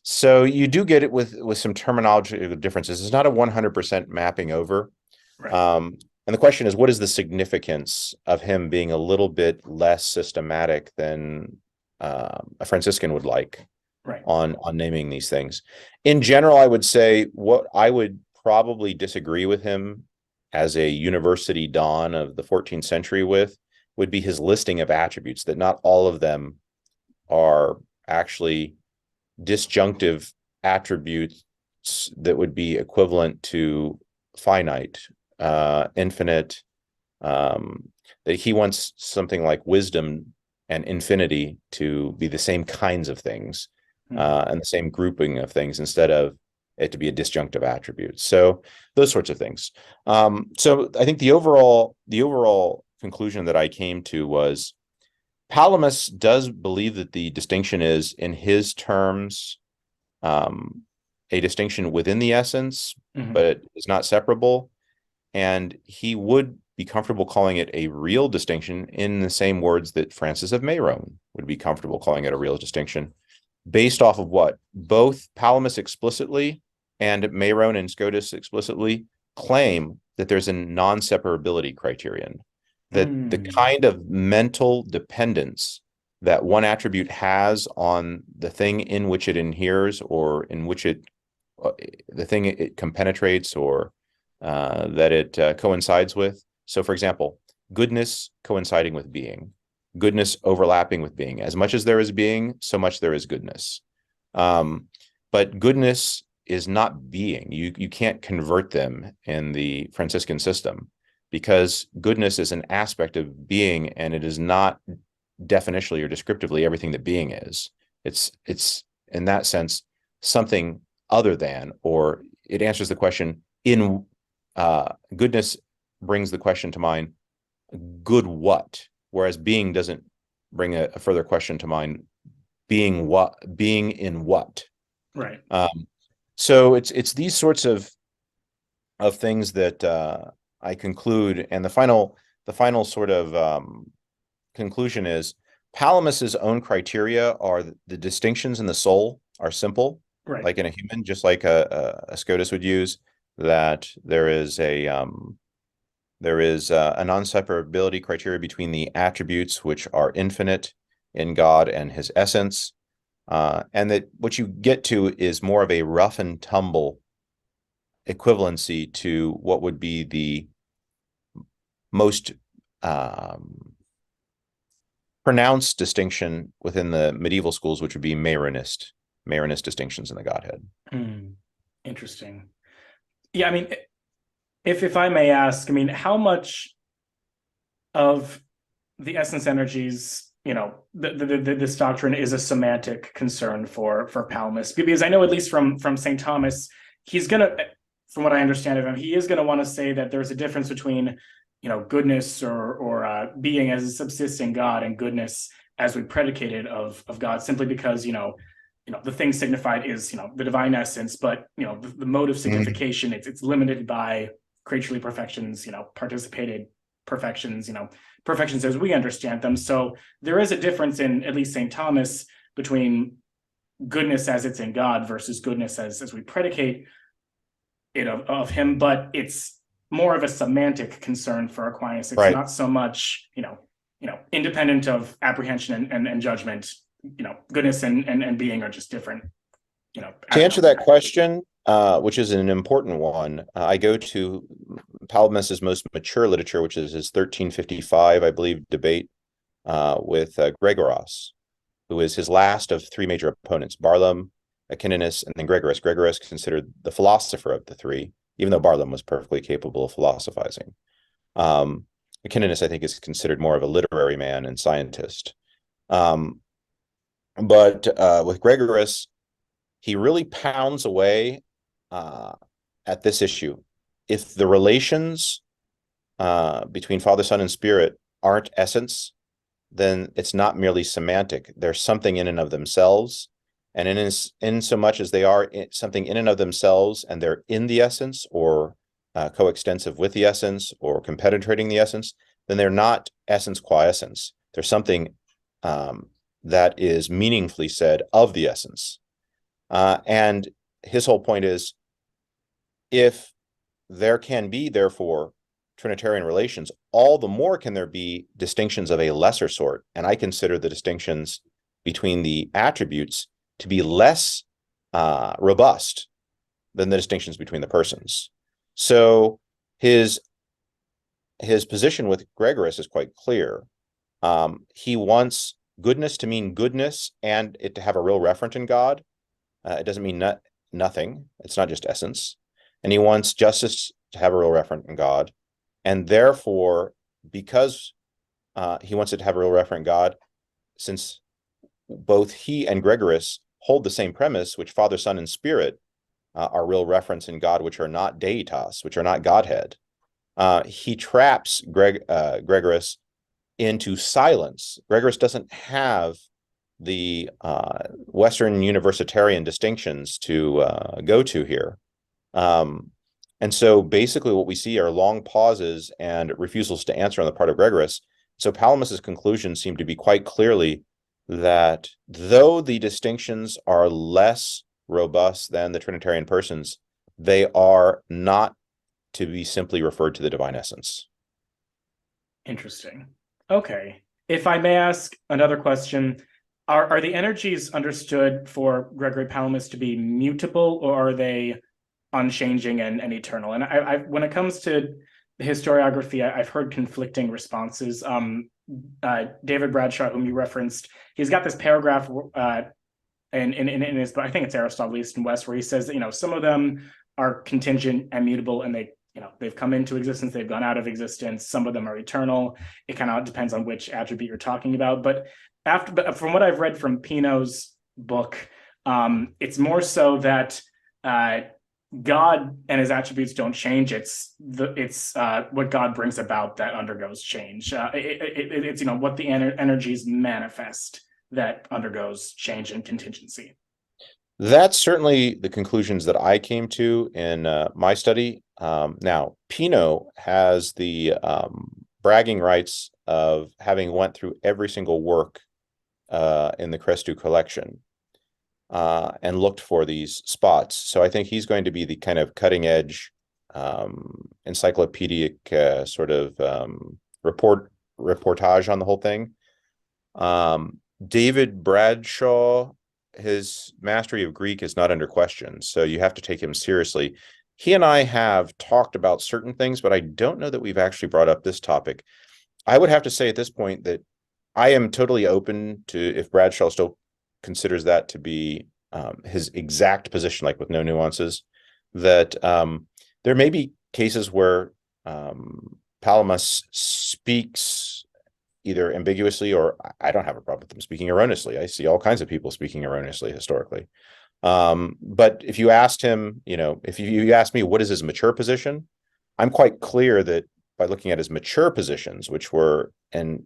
So you do get it with some terminology differences. It's not a 100% mapping over. right. And the question is, what is the significance of him being a little bit less systematic than a Franciscan would like Right. on naming these things? In general, I would say what I would probably disagree with him as a university don of the 14th century with would be his listing of attributes, that not all of them are actually disjunctive attributes that would be equivalent to finite, infinite, that he wants something like wisdom and infinity to be the same kinds of things, and the same grouping of things, instead of it to be a disjunctive attribute. So those sorts of things. So I think the overall conclusion that I came to was Palamas does believe that the distinction is, in his terms, a distinction within the essence, but it is not separable. And he would be comfortable calling it a real distinction in the same words that Francis of Mayron would be comfortable calling it a real distinction, based off of what both Palamas explicitly and Mayron and Scotus explicitly claim, that there's a non-separability criterion, that the kind of mental dependence that one attribute has on the thing in which it inheres, or in which the thing it compenetrates, or that it coincides with. So, for example, goodness coinciding with being, goodness overlapping with being. As much as there is being, so much there is goodness. But goodness is not being. You can't convert them in the Franciscan system, because goodness is an aspect of being, and it is not definitionally or descriptively everything that being is. It's in that sense something other than, or it answers the question in goodness brings the question to mind, good what? Whereas being doesn't bring a further question to mind, being in what? Right. So it's these sorts of things that I conclude, and the final sort of conclusion is Palamas's own criteria are the distinctions in the soul are simple, Right. like in a human, just like a Scotus would use, that there is a non-separability criteria between the attributes which are infinite in God and his essence, and that what you get to is more of a rough and tumble equivalency to what would be the most pronounced distinction within the medieval schools, which would be Mayronist distinctions in the Godhead. Interesting. Yeah, I mean, if I may ask, I mean, how much of the essence energies, this doctrine is a semantic concern for Palamas? Because I know, at least from St. Thomas, he's gonna, from what I understand of him, he is gonna want to say that there's a difference between, goodness or being as a subsisting God and goodness as we predicated of God, simply because the thing signified is the divine essence, but the mode of signification, it's limited by creaturely perfections, participated perfections, perfections as we understand them. So there is a difference in, at least St. Thomas, between goodness as it's in God versus goodness as we predicate it of him, but it's more of a semantic concern for Aquinas. It's Right. not so much, independent of apprehension and judgment. Goodness and being are just different. To answer that question, which is an important one, I go to Palamas's most mature literature, which is his 1355, I believe, debate with Gregoras, who is his last of three major opponents: Barlaam, Aquinas, and then Gregoras. Gregoras considered the philosopher of the three, even though Barlaam was perfectly capable of philosophizing. Aquinas, I think, is considered more of a literary man and scientist. But with Gregoras, he really pounds away at this issue. If the relations between Father, Son, and Spirit aren't essence, then it's not merely semantic. They're something in and of themselves. And in so much as they are something in and of themselves, and they're in the essence, or coextensive with the essence, or compenetrating the essence, then they're not essence qua essence. They're something that is meaningfully said of the essence. And his whole point is, if there can be, therefore, Trinitarian relations, all the more can there be distinctions of a lesser sort. And I consider the distinctions between the attributes to be less robust than the distinctions between the persons. So his position with Gregoras is quite clear. He wants goodness to mean goodness and it to have a real referent in God. It doesn't mean nothing. It's not just essence. And he wants justice to have a real referent in God. And therefore, because he wants it to have a real referent in God, since both he and Gregoras hold the same premise, which Father, Son, and Spirit are real referents in God, which are not deitas, which are not Godhead, he traps Gregoras into silence. Gregoras doesn't have the Western Universitarian distinctions to go to here. And so basically what we see are long pauses and refusals to answer on the part of Gregoras. So Palamas's conclusions seem to be quite clearly that though the distinctions are less robust than the Trinitarian persons, they are not to be simply referred to the divine essence. Interesting. Okay. If I may ask another question, are the energies understood for Gregory Palamas to be mutable, or are they unchanging and eternal? And I when it comes to the historiography, I've heard conflicting responses. David Bradshaw, whom you referenced, he's got this paragraph in his book, I think it's Aristotle, East and West, where he says that some of them are contingent and mutable, and they've come into existence, they've gone out of existence. Some of them are eternal. It kind of depends on which attribute you're talking about. But from what I've read from Pino's book, it's more so that God and his attributes don't change. It's what God brings about that undergoes change. It's what the energies manifest that undergoes change and contingency. That's certainly the conclusions that I came to in my study. Now, Pino has the bragging rights of having went through every single work in the Crestu collection and looked for these spots. So I think he's going to be the kind of cutting edge encyclopedic sort of reportage on the whole thing. David Bradshaw, his mastery of Greek is not under question, so you have to take him seriously. He and I have talked about certain things, but I don't know that we've actually brought up this topic. I would have to say at this point that I am totally open to, if Bradshaw still considers that to be his exact position, like with no nuances, that there may be cases where Palamas speaks either ambiguously, or I don't have a problem with them speaking erroneously. I see all kinds of people speaking erroneously historically. But if you asked him, if you asked me what is his mature position, I'm quite clear that by looking at his mature positions, which were in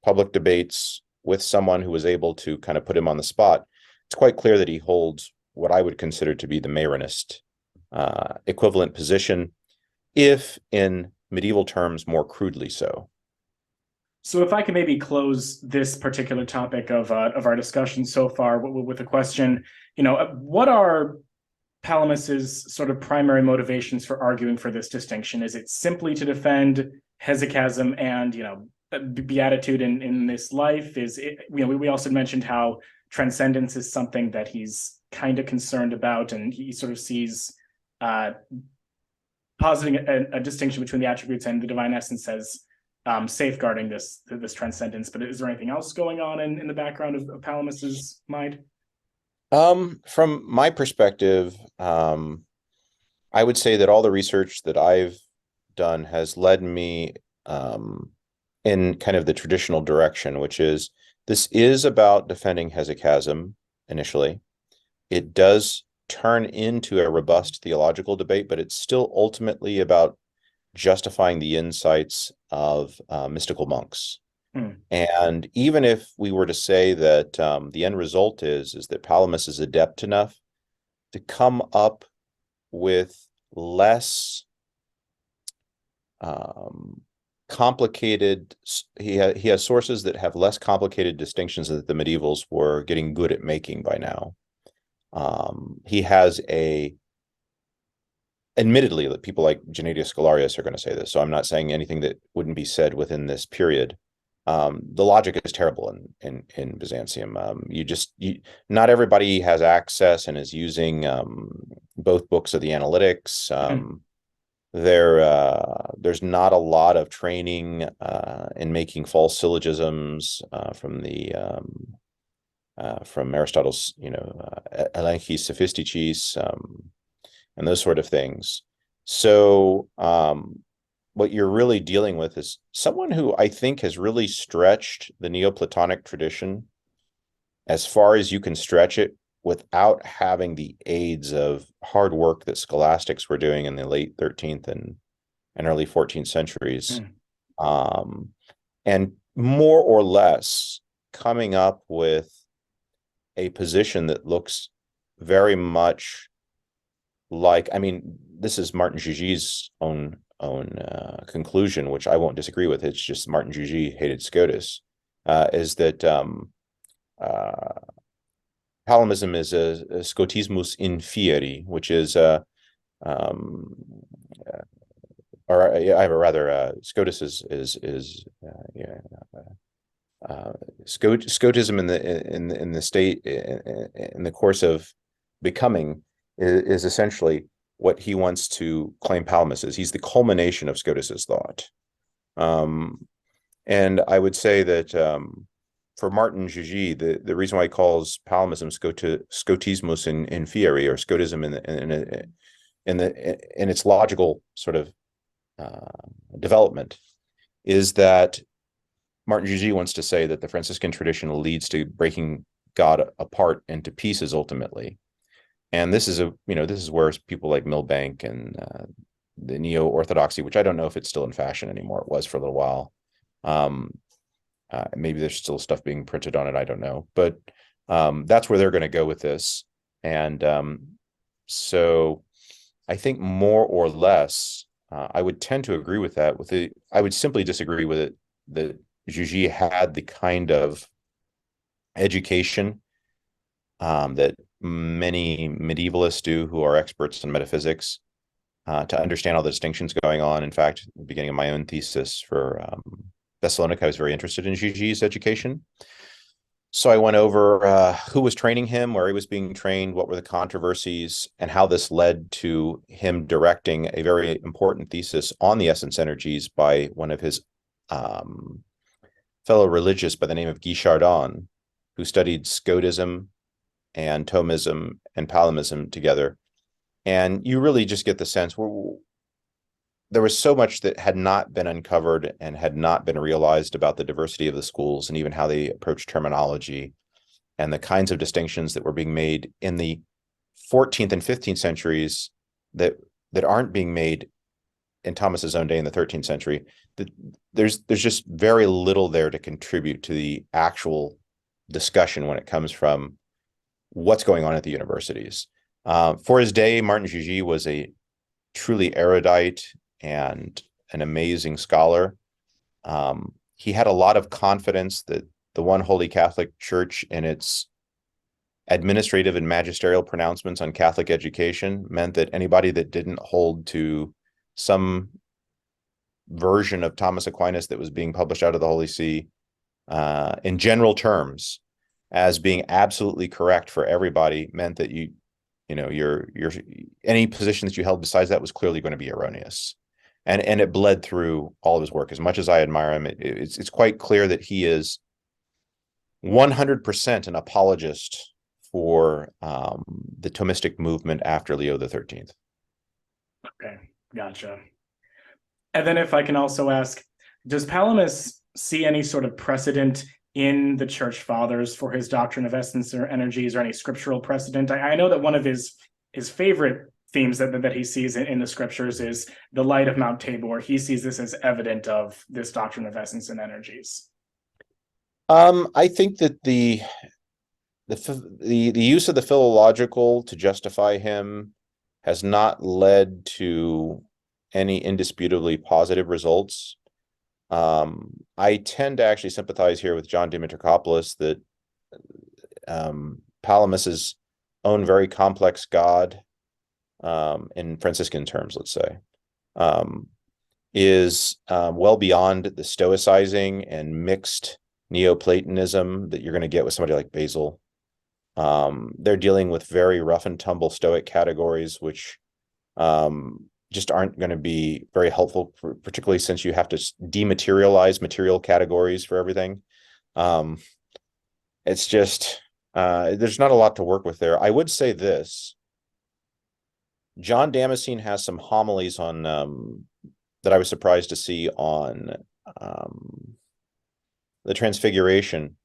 public debates with someone who was able to kind of put him on the spot, it's quite clear that he holds what I would consider to be the Marianist equivalent position, if in medieval terms more crudely so. So if I can maybe close this particular topic of our discussion so far with a question, what are Palamas's sort of primary motivations for arguing for this distinction? Is it simply to defend hesychasm and beatitude in this life? Is it, we also mentioned how transcendence is something that he's kind of concerned about, and he sort of sees positing a distinction between the attributes and the divine essence as safeguarding this transcendence. But is there anything else going on in the background of Palamas's mind? From my perspective, I would say that all the research that I've done has led me in kind of the traditional direction, which is this is about defending hesychasm initially. It does turn into a robust theological debate, but it's still ultimately about justifying the insights of mystical monks. And even if we were to say that the end result is that Palamas is adept enough to come up with less complicated, he has sources that have less complicated distinctions that the medievals were getting good at making by now. He has admittedly, that people like Gennadius Scholarius are going to say this, so I'm not saying anything that wouldn't be said within this period. The logic is terrible in Byzantium. Not everybody has access and is using both books of the analytics. There's not a lot of training in making false syllogisms from Aristotle's, Elenchis Sophisticis, and those sort of things. So what you're really dealing with is someone who I think has really stretched the Neoplatonic tradition as far as you can stretch it without having the aids of hard work that scholastics were doing in the late 13th and early 14th centuries. And more or less coming up with a position that looks very much like, this is Martin Gégé's own conclusion, which I won't disagree with. It's just Martin Gégé hated Scotus, is that Palamism is a Scotismus in fieri, which is Scotus is Scotism in the state in the course of becoming is essentially what he wants to claim Palamas is. He's the culmination of Scotus's thought. And I would say that for Martin Gégé, the reason why he calls Palamism Scotismus in fieri, or Scotism in its logical sort of development, is that Martin Gégé wants to say that the Franciscan tradition leads to breaking God apart into pieces ultimately. And this is where people like Milbank and the neo-orthodoxy, which I don't know if it's still in fashion anymore. It was for a little while. Maybe there's still stuff being printed on it. I don't know, but that's where they're going to go with this. And so I think more or less, I would tend to agree with that. I would simply disagree with it that Gégé had the kind of education that many medievalists do who are experts in metaphysics to understand all the distinctions going on. In fact, at the beginning of my own thesis for Thessalonica, I was very interested in Gégé's education. So I went over who was training him, where he was being trained, what were the controversies, and how this led to him directing a very important thesis on the essence energies by one of his fellow religious by the name of Guy Chardon, who studied Scotism and Thomism and Palamism together. And you really just get the sense there was so much that had not been uncovered and had not been realized about the diversity of the schools and even how they approach terminology and the kinds of distinctions that were being made in the 14th and 15th centuries that aren't being made in Thomas's own day in the 13th century. There's just very little there to contribute to the actual discussion when it comes from what's going on at the universities. For his day, Martin Gigi was a truly erudite and an amazing scholar. He had a lot of confidence that the one holy Catholic Church in its administrative and magisterial pronouncements on Catholic education meant that anybody that didn't hold to some version of Thomas Aquinas that was being published out of the Holy See in general terms as being absolutely correct for everybody meant that your any position that you held besides that was clearly going to be erroneous. And it bled through all of his work. As much as I admire him, it's quite clear that he is 100% an apologist for the Thomistic movement after Leo XIII. Okay, gotcha. And then if I can also ask, does Palamas see any sort of precedent in the Church Fathers for his doctrine of essence or energies, or any scriptural precedent? I know that one of his favorite themes that he sees in the scriptures is the light of Mount Tabor. He sees this as evident of this doctrine of essence and energies. I think that the use of the philological to justify him has not led to any indisputably positive results. I tend to actually sympathize here with John Dimitrakopoulos that Palamas's own very complex God, in Franciscan terms, let's say, is well beyond the stoicizing and mixed Neoplatonism that you're going to get with somebody like Basil. They're dealing with very rough and tumble Stoic categories, which just aren't going to be very helpful, particularly since you have to dematerialize material categories for everything. It's just, there's not a lot to work with there. I would say this. John Damascene has some homilies on that I was surprised to see on the Transfiguration,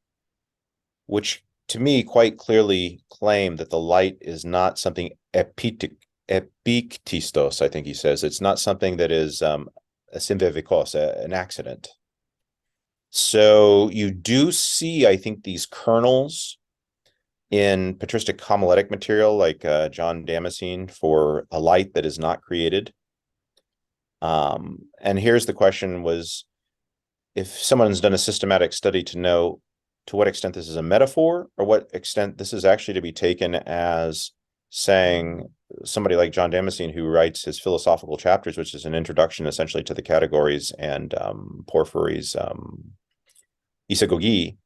which to me quite clearly claim that the light is not something epiktistos, I think he says. It's not something that is a symvevikos, an accident. So you do see, I think, these kernels in patristic homiletic material like John Damascene for a light that is not created. And here's the question: was if someone's done a systematic study to know to what extent this is a metaphor or what extent this is actually to be taken as saying somebody like John Damascene, who writes his philosophical chapters, which is an introduction essentially to the categories, and Porphyry's isagogy,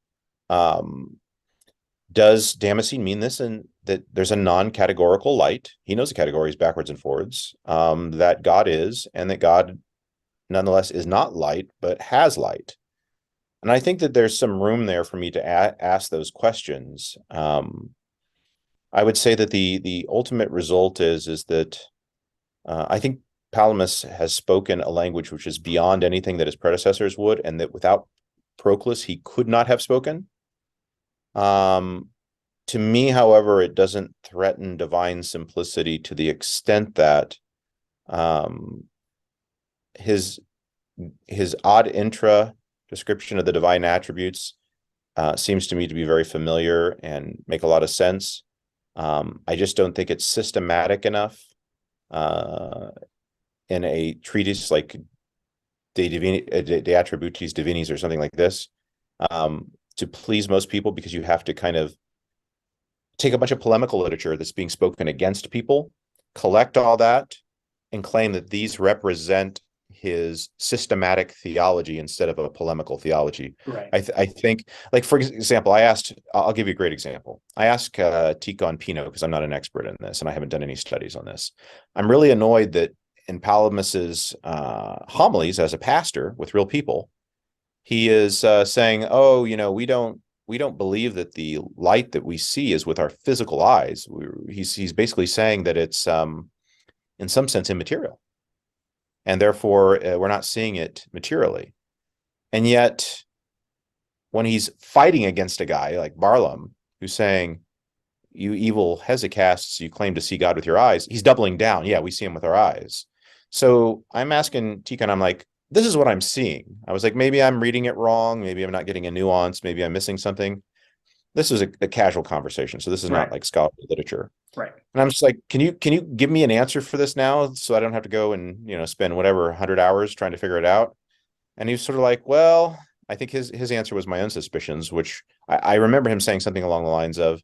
does Damascene mean this, and that there's a non-categorical light? He knows the categories backwards and forwards, that God is, and that God nonetheless is not light, but has light. And I think that there's some room there for me to ask those questions. I would say that the ultimate result is that I think Palamas has spoken a language which is beyond anything that his predecessors would, and that without Proclus, he could not have spoken. To me, however, it doesn't threaten divine simplicity to the extent that his ad intra description of the divine attributes seems to me to be very familiar and make a lot of sense. I just don't think it's systematic enough in a treatise like De Attributis Divinis or something like this to please most people, because you have to kind of take a bunch of polemical literature that's being spoken against people, collect all that, and claim that these represent his systematic theology instead of a polemical theology. Right. I think, like, for example, I'll give you a great example. I asked Tikhon Pino, because I'm not an expert in this and I haven't done any studies on this. I'm really annoyed that in Palamas's homilies as a pastor with real people, he is saying, oh, we don't believe that the light that we see is with our physical eyes. He's basically saying that it's in some sense immaterial. and therefore we're not seeing it materially. And yet, when he's fighting against a guy like Barlaam, who's saying, "You evil hesychasts, you claim to see God with your eyes," he's doubling down. Yeah, we see him with our eyes. So I'm asking Tikhon, I'm like, this is what I'm seeing. I was like, maybe I'm reading it wrong. Maybe I'm not getting a nuance. Maybe I'm missing something. This is a casual conversation. So this is not like scholarly literature. Right. And I'm just like, can you give me an answer for this now, so I don't have to go and, spend whatever 100 hours trying to figure it out? And he was sort of like, well, I think his answer was my own suspicions, which I remember him saying something along the lines of,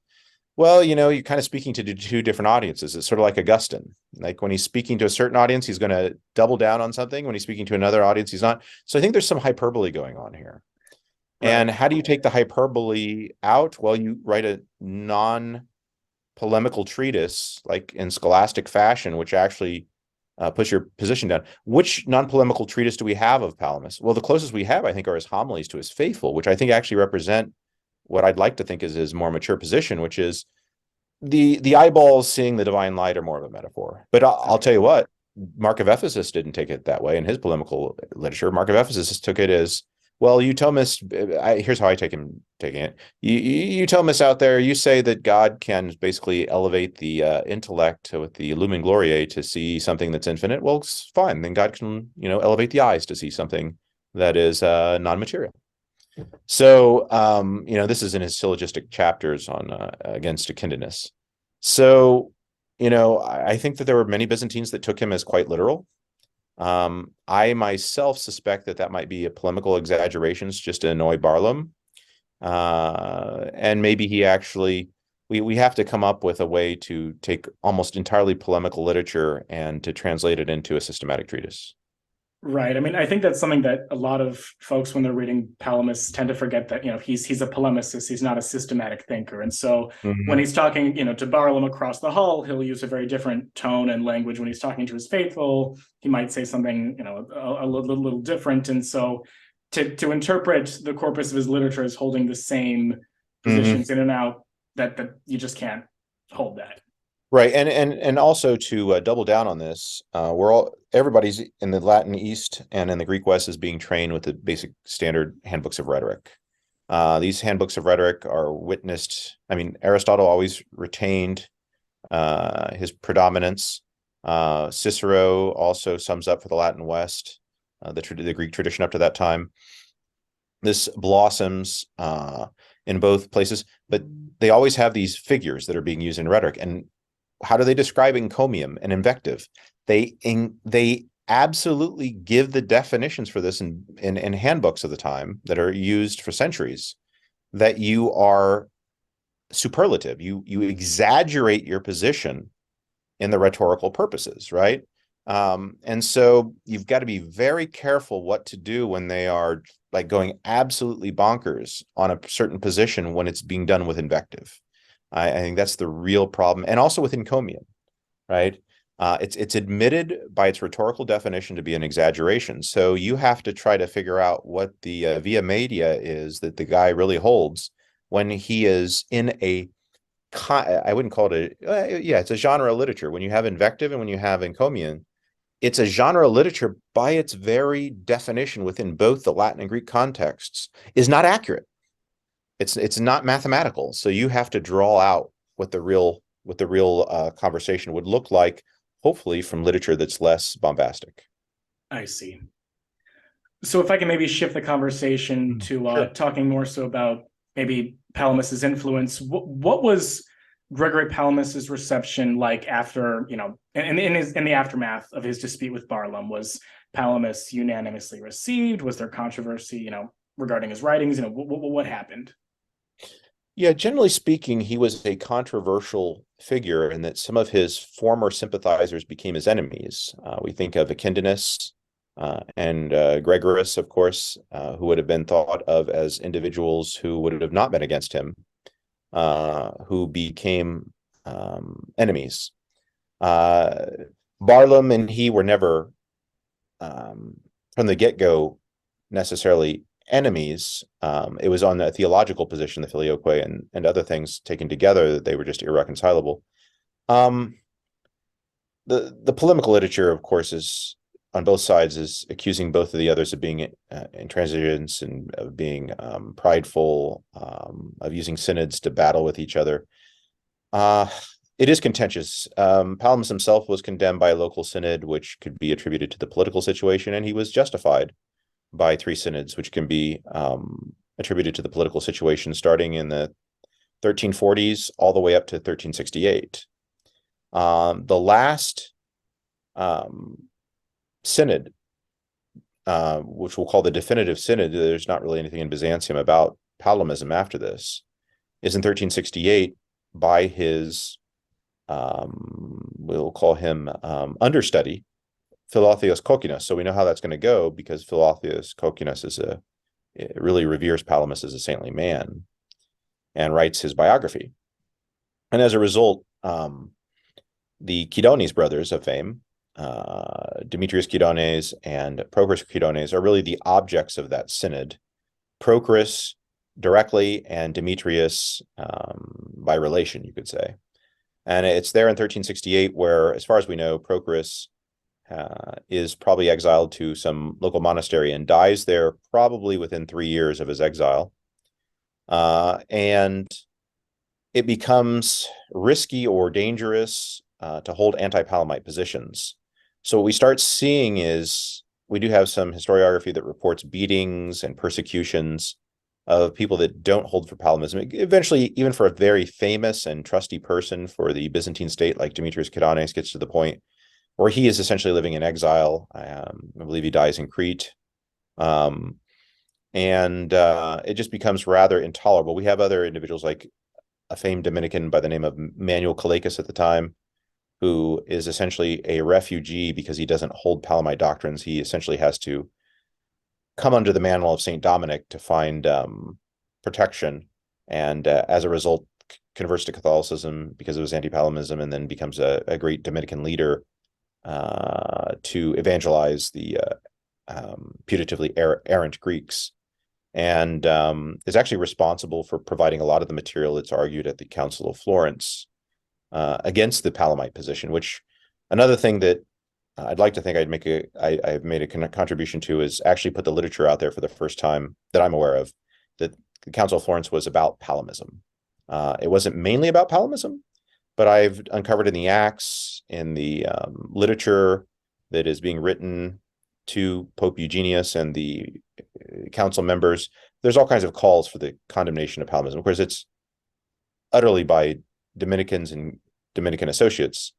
well, you're kind of speaking to two different audiences. It's sort of like Augustine. Like when he's speaking to a certain audience, he's going to double down on something. When he's speaking to another audience, he's not. So I think there's some hyperbole going on here. Right. And how do you take the hyperbole out? Well, you write a non-polemical treatise, like in scholastic fashion, which actually puts your position down. Which non-polemical treatise do we have of Palamas? Well, the closest we have, I think, are his homilies to his faithful, which I think actually represent what I'd like to think is his more mature position, which is the eyeballs seeing the divine light are more of a metaphor. But I'll tell you what, Mark of Ephesus didn't take it that way in his polemical literature. Mark of Ephesus took it as, well, you Thomists, here's how I taking it. You Thomists out there, you say that God can basically elevate the intellect with the Lumen Gloriae to see something that's infinite. Well, it's fine. Then God can, elevate the eyes to see something that is non-material. So, this is in his syllogistic chapters on against Aquinas. So, I think that there were many Byzantines that took him as quite literal. I myself suspect that might be a polemical exaggerations just to annoy Barlaam. And maybe he actually, we have to come up with a way to take almost entirely polemical literature and to translate it into a systematic treatise. Right. I mean, I think that's something that a lot of folks, when they're reading Palamas, tend to forget that, he's a polemicist. He's not a systematic thinker. And so when he's talking, to Barlaam across the hall, he'll use a very different tone and language. When he's talking to his faithful, he might say something, a little different. And so to interpret the corpus of his literature as holding the same positions in and out, that you just can't hold that. Right, and also to double down on this, everybody's in the Latin East and in the Greek West is being trained with the basic standard handbooks of rhetoric. These handbooks of rhetoric are witnessed. I mean, Aristotle always retained his predominance. Cicero also sums up for the Latin West, the Greek tradition up to that time. This blossoms in both places, but they always have these figures that are being used in rhetoric. And how do they describe encomium and invective? They absolutely give the definitions for this in handbooks of the time that are used for centuries, that you are superlative. You exaggerate your position in the rhetorical purposes, right? And so you've got to be very careful what to do when they are like going absolutely bonkers on a certain position when it's being done with invective. I think that's the real problem. And also with encomium, right? It's admitted by its rhetorical definition to be an exaggeration. So you have to try to figure out what the via media is that the guy really holds when he is in I wouldn't call it it's a genre of literature. When you have invective and when you have encomium, it's a genre of literature by its very definition within both the Latin and Greek contexts is not accurate. It's not mathematical. So you have to draw out what the real conversation would look like, hopefully from literature that's less bombastic. I see. So if I can maybe shift the conversation to Sure. talking more so about maybe Palamas's influence, what was Gregory Palamas's reception like after, in the aftermath of his dispute with Barlaam? Was Palamas unanimously received? Was there controversy, regarding his writings? What happened? Yeah, generally speaking, he was a controversial figure in that some of his former sympathizers became his enemies. We think of Aquinas and Gregorius, of course, who would have been thought of as individuals who would have not been against him, who became enemies. Barlaam and he were never, from the get-go, necessarily enemies. It was on a theological position, the filioque and other things taken together, that they were just irreconcilable. The polemical literature, of course, is on both sides is accusing both of the others of being intransigents and of being prideful, of using synods to battle with each other. It is contentious. Palamas himself was condemned by a local synod, which could be attributed to the political situation, and he was justified by 3 synods, which can be attributed to the political situation starting in the 1340s all the way up to 1368. The last synod, which we'll call the definitive synod, there's not really anything in Byzantium about Palamism after this, is in 1368 by his, we'll call him understudy, Philotheos Kokinas. So we know how that's going to go because Philotheos Kokinas really reveres Palamas as a saintly man and writes his biography. And as a result, the Kydones brothers of fame, Demetrius Kydones and Prochorus Kydones, are really the objects of that synod. Prochorus directly and Demetrius by relation, you could say. And it's there in 1368 where, as far as we know, Prochorus is probably exiled to some local monastery and dies there probably within 3 years of his exile. And it becomes risky or dangerous to hold anti-Palamite positions. So what we start seeing is we do have some historiography that reports beatings and persecutions of people that don't hold for Palamism. Eventually, even for a very famous and trusty person for the Byzantine state like Demetrius Kydones gets to the point where he is essentially living in exile. I believe he dies in Crete. And it just becomes rather intolerable. We have other individuals like a famed Dominican by the name of Manuel Calacus at the time, who is essentially a refugee because he doesn't hold Palamite doctrines. He essentially has to come under the mantle of St. Dominic to find protection, and as a result converts to Catholicism because of his anti-Palamism, and then becomes a great Dominican leader to evangelize the putatively errant Greeks, and is actually responsible for providing a lot of the material that's argued at the Council of Florence against the Palamite position, which another thing that I'd like to think I've made a contribution to is actually put the literature out there for the first time that I'm aware of, that the Council of Florence was about Palamism. It wasn't mainly about Palamism, but I've uncovered in the Acts, in the literature that is being written to Pope Eugenius and the council members, there's all kinds of calls for the condemnation of Palamism. Of course, it's utterly by Dominicans and Dominican associates.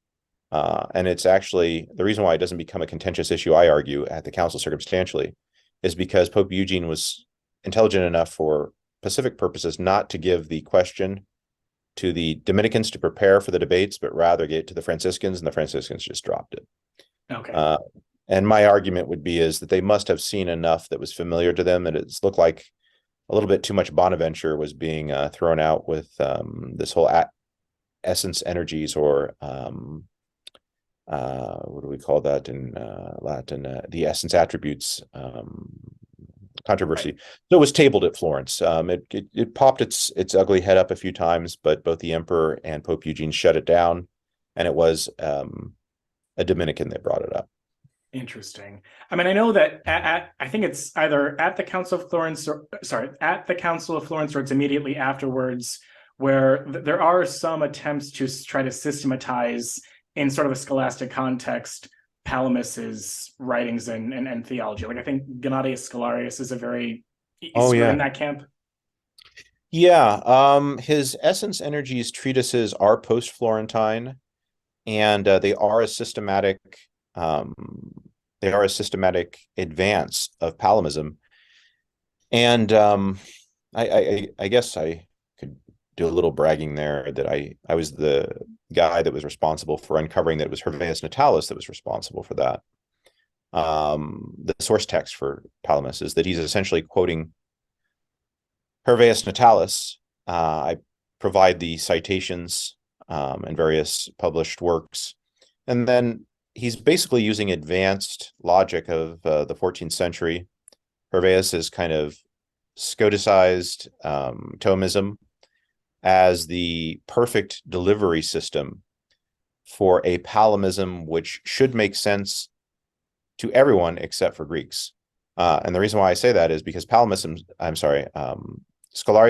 And it's actually the reason why it doesn't become a contentious issue, I argue, at the council circumstantially, is because Pope Eugene was intelligent enough for pacific purposes not to give the question to the Dominicans to prepare for the debates, but rather get it to the Franciscans, and the Franciscans just dropped it. Okay. And my argument would be is that they must have seen enough that was familiar to them, that it's looked like a little bit too much Bonaventure was being thrown out with this whole essence energies, or what do we call that in Latin? The essence attributes controversy. Right. So it was tabled at Florence. It popped its ugly head up a few times, but both the emperor and Pope Eugene shut it down, and it was a Dominican that brought it up. Interesting. I mean, I know that I think it's either at the Council of Florence, at the Council of Florence, or it's immediately afterwards, where there are some attempts to try to systematize in sort of a scholastic context Palamis's writings and theology. Like I think Gennadius Scholarius is in that camp. Yeah, his Essence Energies treatises are post-Florentine, and they are a systematic advance of Palamism. And I guess I could do a little bragging there that I was the guy that was responsible for uncovering that it was Hervaeus Natalis that was responsible for that. The source text for Palamas is that he's essentially quoting Hervaeus Natalis. I provide the citations and various published works, and then he's basically using advanced logic of the 14th century. Hervaeus is kind of Scoticized Thomism as the perfect delivery system for a Palamism which should make sense to everyone except for Greeks. And the reason why I say that is because Scholarius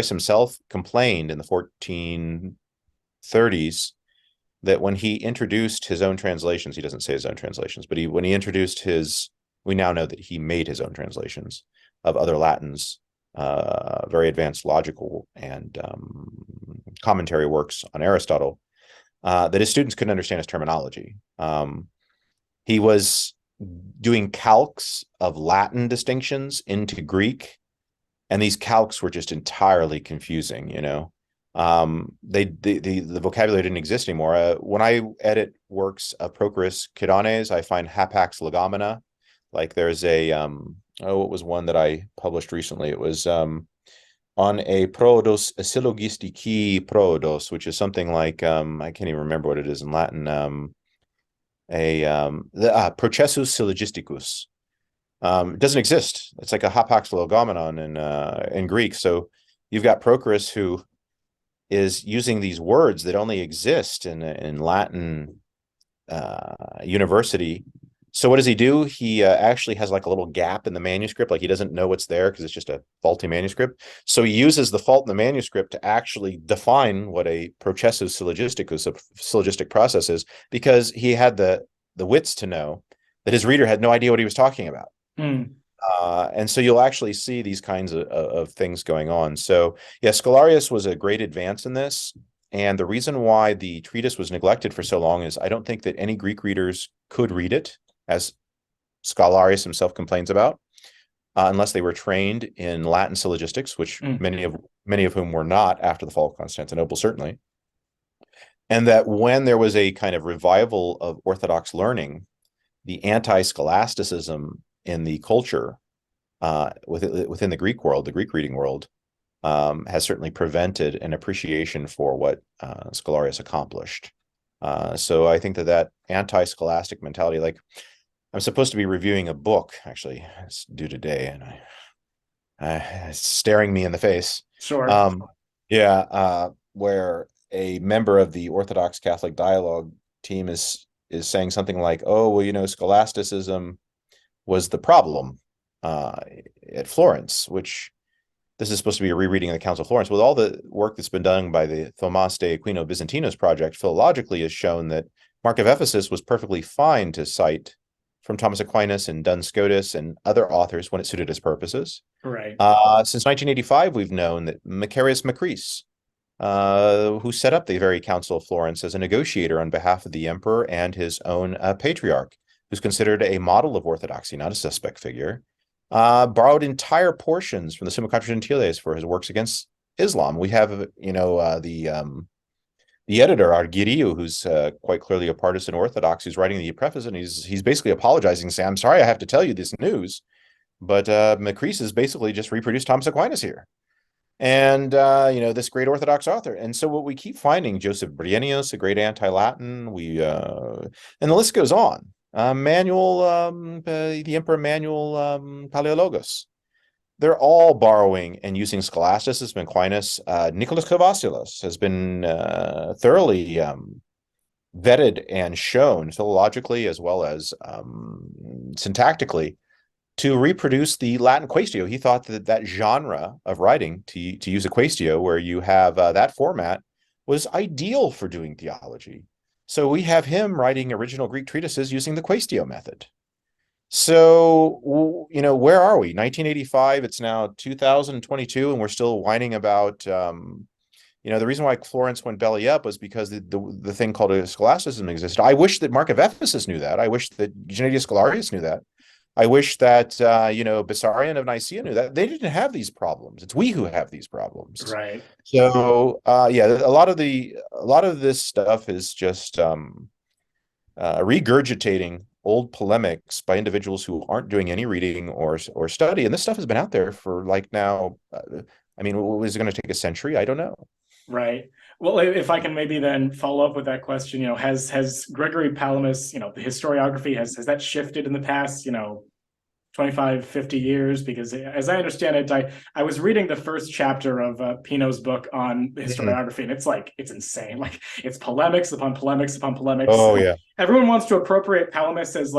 himself complained in the 1430s that when he introduced his own translations, he doesn't say his own translations, but when he introduced we now know that he made his own translations of other Latins, very advanced logical and commentary works on Aristotle, that his students couldn't understand his terminology. He was doing calques of Latin distinctions into Greek, and these calques were just entirely confusing, the vocabulary didn't exist anymore. When I edit works of Prochorus Kidanes, I find hapax legomena. Like there's what was one that I published recently? It was on a prodos syllogistiki prodos, which is something like I can't even remember what it is in Latin. The processus syllogisticus. It doesn't exist. It's like a hapax legomenon in Greek. So you've got Prochorus who is using these words that only exist in Latin university. So what does he do? He actually has like a little gap in the manuscript, like he doesn't know what's there because it's just a faulty manuscript. So he uses the fault in the manuscript to actually define what a processus syllogisticus, a syllogistic process is, because he had the wits to know that his reader had no idea what he was talking about. And so you'll actually see these kinds of things going on. So yeah, Scholarius was a great advance in this. And the reason why the treatise was neglected for so long is I don't think that any Greek readers could read it, as Scholarius himself complains about, unless they were trained in Latin syllogistics, which many of whom were not after the fall of Constantinople, certainly. And that when there was a kind of revival of Orthodox learning, the anti-scholasticism in the culture within the Greek world, the Greek reading world, has certainly prevented an appreciation for what Scholarius accomplished. So I think that anti-scholastic mentality, like I'm supposed to be reviewing a book, actually, it's due today, and it's staring me in the face. Sure. Where a member of the Orthodox Catholic Dialogue team is saying something like, "Oh, well, scholasticism was the problem at Florence," which this is supposed to be a rereading of the Council of Florence. With all the work that's been done by the Thomas de Aquino Byzantinos project, philologically has shown that Mark of Ephesus was perfectly fine to cite from Thomas Aquinas and Duns Scotus and other authors when it suited his purposes. Right. Since 1985, we've known that Macarius Macris, who set up the very Council of Florence as a negotiator on behalf of the emperor and his own patriarch, who's considered a model of orthodoxy, not a suspect figure, borrowed entire portions from the Summa Contra Gentiles for his works against Islam. We have, the editor, Argiriou, who's quite clearly a partisan Orthodox, who's writing the preface, and he's basically apologizing, saying, "I'm sorry I have to tell you this news, but Macris has basically just reproduced Thomas Aquinas here. And, this great Orthodox author." And so what we keep finding, Joseph Bryennius, a great anti-Latin, and the list goes on. The Emperor Manuel Paleologos. They're all borrowing and using scholasticism and Aquinas. Nicholas Kavasilos has been thoroughly vetted and shown philologically as well as syntactically to reproduce the Latin quaestio. He thought that genre of writing, to use a quaestio, where you have that format, was ideal for doing theology. So we have him writing original Greek treatises using the quaestio method. So, where are we? 1985, it's now 2022, and we're still whining about, the reason why Florence went belly up was because the thing called a scholasticism existed. I wish that Mark of Ephesus knew that. I wish that Gennadius Scholarius knew that. I wish that, Bessarion of Nicaea knew that. They didn't have these problems. It's we who have these problems. Right. So, a lot of this stuff is just regurgitating old polemics by individuals who aren't doing any reading or study. And this stuff has been out there for now, is it going to take a century? I don't know. Right. Well, if I can maybe then follow up with that question, has Gregory Palamas, the historiography, has that shifted in the past, 25, 50 years? Because as I understand it, I was reading the first chapter of Pino's book on historiography, and it's insane. Like, it's polemics upon polemics upon polemics. Oh, yeah. Everyone wants to appropriate Palamas as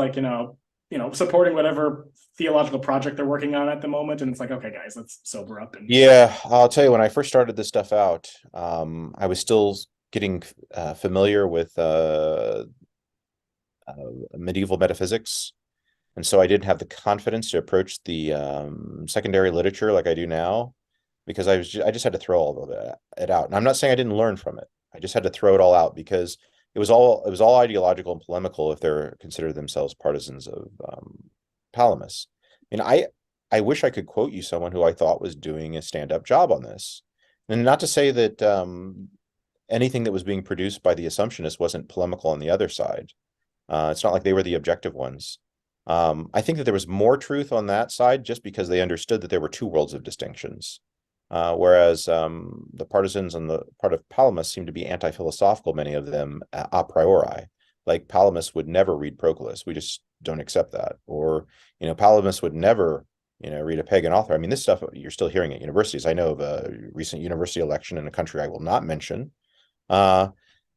supporting whatever theological project they're working on at the moment. And it's like, okay, guys, let's sober up. And Yeah, I'll tell you, when I first started this stuff out, I was still getting familiar with medieval metaphysics. And so I didn't have the confidence to approach the secondary literature like I do now, because I just had to throw all of it out. And I'm not saying I didn't learn from it. I just had to throw it all out because it was all ideological and polemical if they're considered themselves partisans of Palamas. And I wish I could quote you someone who I thought was doing a stand-up job on this. And not to say that anything that was being produced by the Assumptionists wasn't polemical on the other side. It's not like they were the objective ones. I think that there was more truth on that side just because they understood that there were two worlds of distinctions. Whereas the partisans on the part of Palamas seem to be anti-philosophical, many of them a priori. Like Palamas would never read Proclus. We just don't accept that. Or, Palamas would never, read a pagan author. I mean, this stuff you're still hearing at universities. I know of a recent university election in a country I will not mention,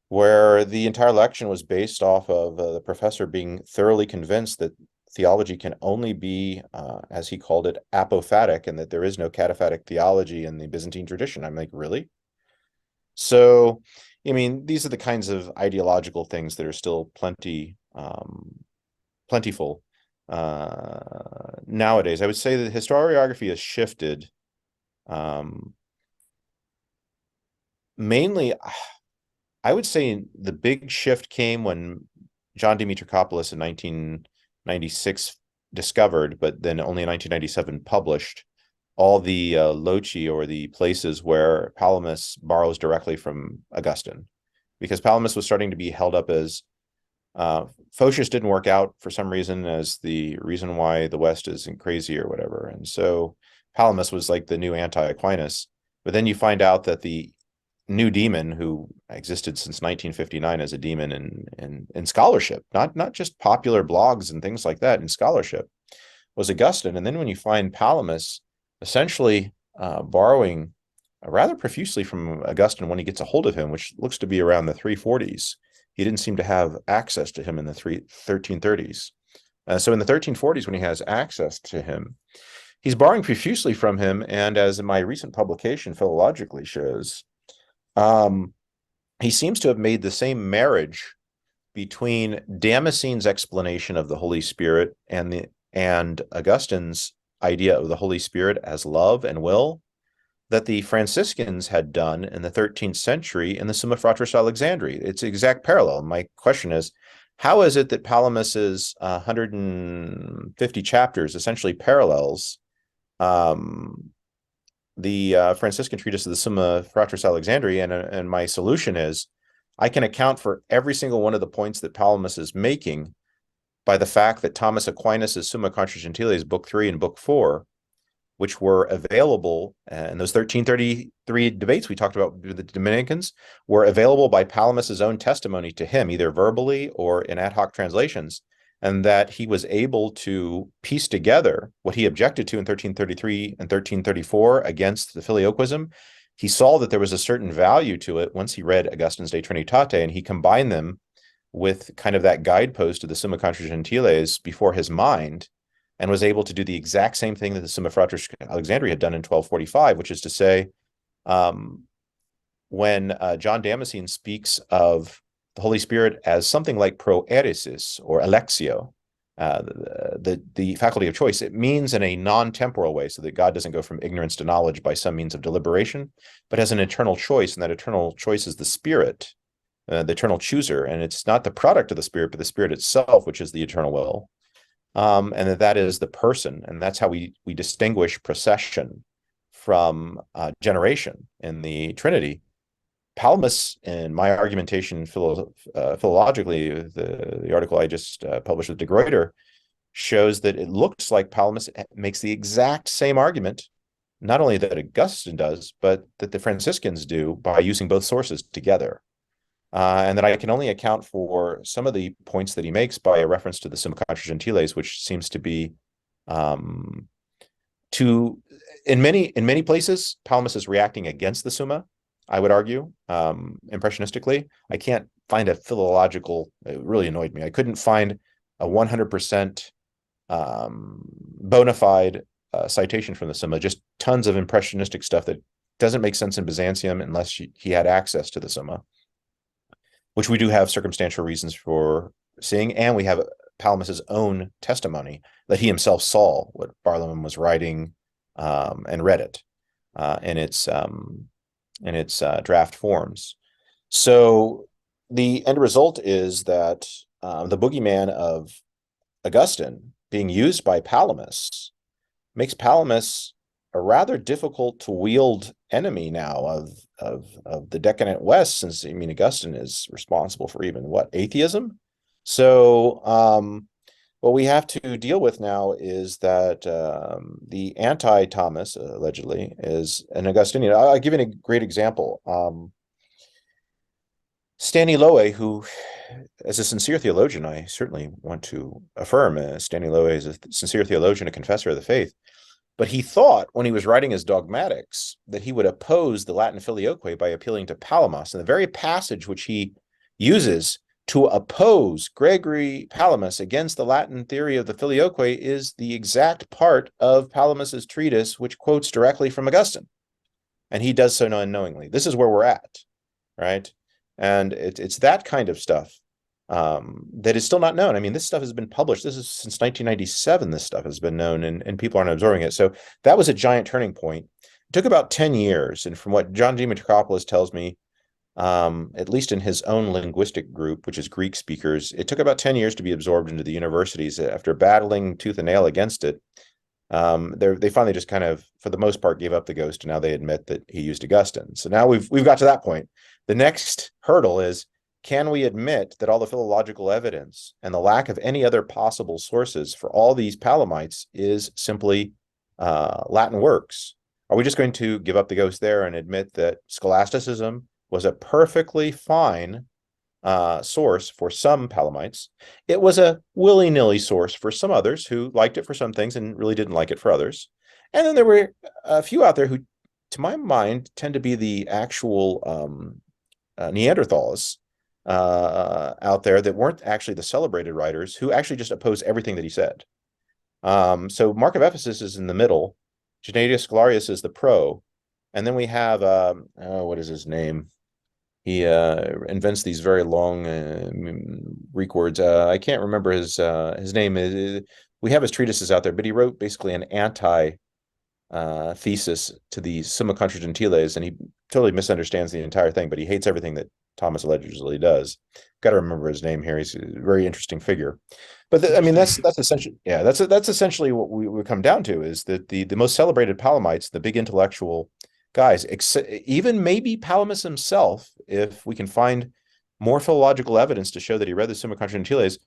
where the entire election was based off of the professor being thoroughly convinced that theology can only be, as he called it, apophatic, and that there is no cataphatic theology in the Byzantine tradition. I'm like, really? So, I mean, these are the kinds of ideological things that are still plentiful nowadays. I would say that historiography has shifted. Mainly, I would say the big shift came when John Dimitrakopoulos in 1996 discovered, but then only in 1997 published, all the loci, or the places where Palamas borrows directly from Augustine, because Palamas was starting to be held up as Photius didn't work out for some reason as the reason why the West isn't crazy or whatever. And so Palamas was like the new anti-Aquinas. But then you find out that the new demon, who existed since 1959 as a demon in scholarship, not just popular blogs and things like that, in scholarship, was Augustine. And then when you find Palamas essentially borrowing rather profusely from Augustine when he gets a hold of him, which looks to be around the 340s, he didn't seem to have access to him in the 1330s. So in the 1340s, when he has access to him, he's borrowing profusely from him. And as my recent publication philologically shows, he seems to have made the same marriage between Damascene's explanation of the Holy Spirit and Augustine's idea of the Holy Spirit as love and will that the Franciscans had done in the 13th century in the Summa Fratris Alexandri. It's exact parallel. My question is, how is it that Palamas's 150 chapters essentially parallels the Franciscan treatise of the Summa Fratris Alexandri? And my solution is, I can account for every single one of the points that Palamas is making by the fact that Thomas Aquinas' Summa Contra Gentiles, Book 3 and Book 4, which were available in those 1333 debates we talked about with the Dominicans, were available by Palamas's own testimony to him, either verbally or in ad hoc translations, and that he was able to piece together what he objected to in 1333 and 1334 against the filioquism. He saw that there was a certain value to it once he read Augustine's De Trinitate, and he combined them with kind of that guidepost of the Summa Contra Gentiles before his mind, and was able to do the exact same thing that the Summa Fratris Alexandri had done in 1245, which is to say, when John Damascene speaks of the Holy Spirit as something like proeresis or elexio, the faculty of choice, it means in a non-temporal way, so that God doesn't go from ignorance to knowledge by some means of deliberation, but has an eternal choice, and that eternal choice is the Spirit, the eternal chooser, and it's not the product of the Spirit, but the Spirit itself, which is the eternal will. And that is the person, and that's how we distinguish procession from generation in the Trinity. Palamas, in my argumentation philologically, the article I just published with de Gruyter, shows that it looks like Palamas makes the exact same argument, not only that Augustine does, but that the Franciscans do by using both sources together. And that I can only account for some of the points that he makes by a reference to the Summa Contra Gentiles, which seems to be in many places, Palamas is reacting against the Summa, I would argue, impressionistically. I can't find a philological, it really annoyed me. I couldn't find a 100% bona fide citation from the Summa, just tons of impressionistic stuff that doesn't make sense in Byzantium unless he had access to the Summa, which we do have circumstantial reasons for seeing. And we have Palamas's own testimony that he himself saw what Barlaam was writing and read it in its draft forms. So the end result is that the boogeyman of Augustine being used by Palamas makes Palamas a rather difficult to wield enemy now of the decadent West, since Augustine is responsible for even what, atheism? So what we have to deal with now is that the anti-Thomas, allegedly, is an Augustinian. I'll give you a great example. Staniloae, who, as a sincere theologian, I certainly want to affirm, Staniloae is a sincere theologian, a confessor of the faith, but he thought when he was writing his dogmatics that he would oppose the Latin filioque by appealing to Palamas. And the very passage which he uses to oppose Gregory Palamas against the Latin theory of the filioque is the exact part of Palamas's treatise which quotes directly from Augustine. And he does so unknowingly. This is where we're at, right? And it's that kind of stuff that is still not known. I mean, this stuff has been published. This is since 1997. This stuff has been known, and people aren't absorbing it. So that was a giant turning point. It took about 10 years. And from what John Dimitrakopoulos tells me, at least in his own linguistic group, which is Greek speakers, it took about 10 years to be absorbed into the universities. After battling tooth and nail against it, they finally just kind of, for the most part, gave up the ghost, and now they admit that he used Augustine. So now we've got to that point. The next hurdle is, can we admit that all the philological evidence and the lack of any other possible sources for all these Palamites is simply Latin works? Are we just going to give up the ghost there and admit that scholasticism was a perfectly fine source for some Palamites? It was a willy-nilly source for some others who liked it for some things and really didn't like it for others. And then there were a few out there who, to my mind, tend to be the actual Neanderthals out there that weren't actually the celebrated writers, who actually just oppose everything that he said. So Mark of Ephesus is in the middle. Gennadius Scholarius is the pro. And then we have, what is his name? He invents these very long Greek words. I can't remember his name. We have his treatises out there, but he wrote basically an anti thesis to the Summa Contra Gentiles, and he totally misunderstands the entire thing, but he hates everything that Thomas allegedly does. Got to remember his name here. He's a very interesting figure. But I mean, that's essentially, yeah, that's essentially what we come down to, is that the most celebrated Palamites, the big intellectual guys, even maybe Palamas himself, if we can find more philological evidence to show that he read the Summa Contra Gentiles,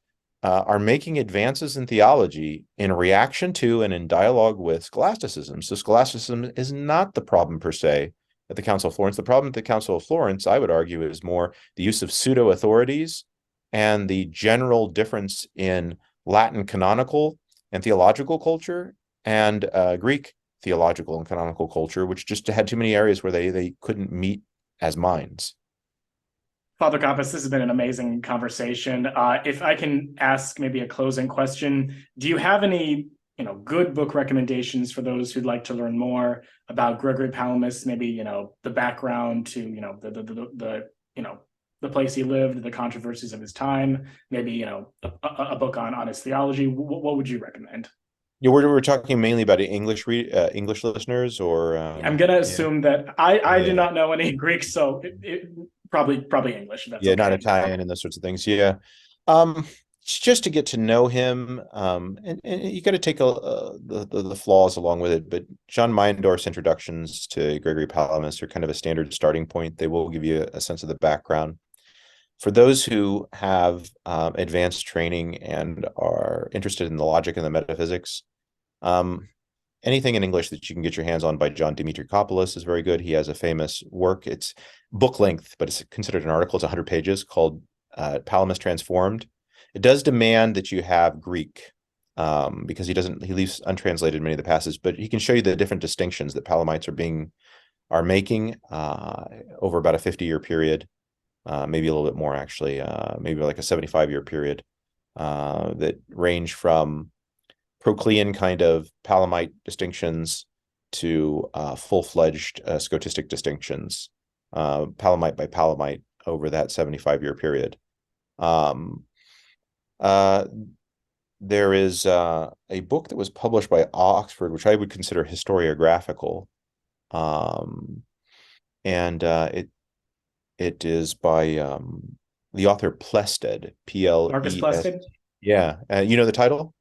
are making advances in theology in reaction to and in dialogue with scholasticism. So scholasticism is not the problem per se at the Council of Florence. The problem at the Council of Florence, I would argue, is more the use of pseudo-authorities and the general difference in Latin canonical and theological culture and Greek theological and canonical culture, which just had too many areas where they couldn't meet as minds. Father Kappes, this has been an amazing conversation. If I can ask maybe a closing question, do you have any, good book recommendations for those who'd like to learn more about Gregory Palamas? Maybe, the background to, the place he lived, the controversies of his time. Maybe, a book on his theology. What would you recommend? Yeah, we're talking mainly about English listeners, or I'm gonna assume that I do not know any Greek, so probably English. If that's okay. Not Italian and those sorts of things. Yeah, just to get to know him, and you got to take the flaws along with it. But John Meindorf's introductions to Gregory Palamas are kind of a standard starting point. They will give you a sense of the background. For those who have advanced training and are interested in the logic and the metaphysics, anything in English that you can get your hands on by John Dimitrakopoulos is very good. He has a famous work. It's book length, but it's considered an article. It's 100 pages, called Palamas Transformed. It does demand that you have Greek, because he leaves untranslated many of the passages, but he can show you the different distinctions that Palamites are making over about a 50-year period. Maybe a little bit more, actually, maybe like a 75-year period, that range from Proclean kind of Palamite distinctions to full-fledged scotistic distinctions, Palamite by Palamite over that 75-year period. Um, uh, there is a book that was published by Oxford, which I would consider historiographical, and it is by the author Plested, Marcus Plest. Plested. Yeah, you know the title?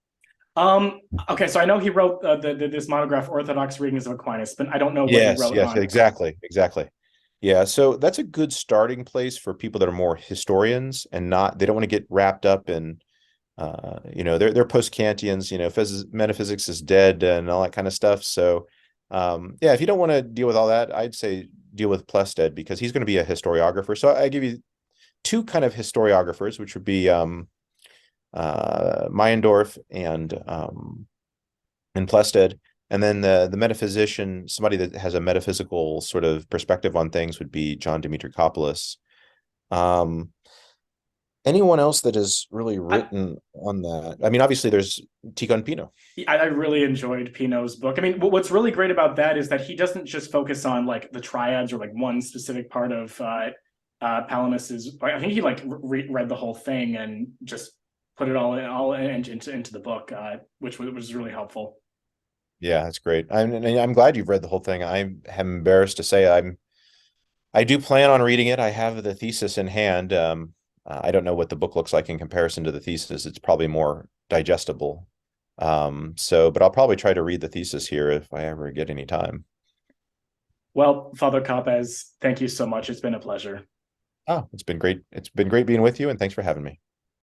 Um, okay, so I know he wrote this monograph, Orthodox Readings of Aquinas, but I don't know what he Yes, wrote yes, on. exactly. Yeah, so that's a good starting place for people that are more historians and not, they don't want to get wrapped up in they're post-Kantians, metaphysics is dead and all that kind of stuff. So yeah, if you don't want to deal with all that, I'd say deal with Plested, because he's going to be a historiographer. So I give you two kind of historiographers, which would be Meyendorff and Plested. And then the metaphysician, somebody that has a metaphysical sort of perspective on things, would be John Demetri-Koppoulos. Anyone else that has really I, written on that? I mean, obviously there's Tikhon Pino. I really enjoyed Pino's book. I mean, what's really great about that is that he doesn't just focus on like the triads or like one specific part of Palamis's. I think he like read the whole thing and just put it all into the book, which was really helpful. Yeah, that's great. I'm glad you've read the whole thing. I'm embarrassed to say I do plan on reading it. I have the thesis in hand. I don't know what the book looks like in comparison to the thesis. It's probably more digestible. But I'll probably try to read the thesis here if I ever get any time. Well, Father Kappes, thank you so much. It's been a pleasure. Oh, it's been great. It's been great being with you, and thanks for having me.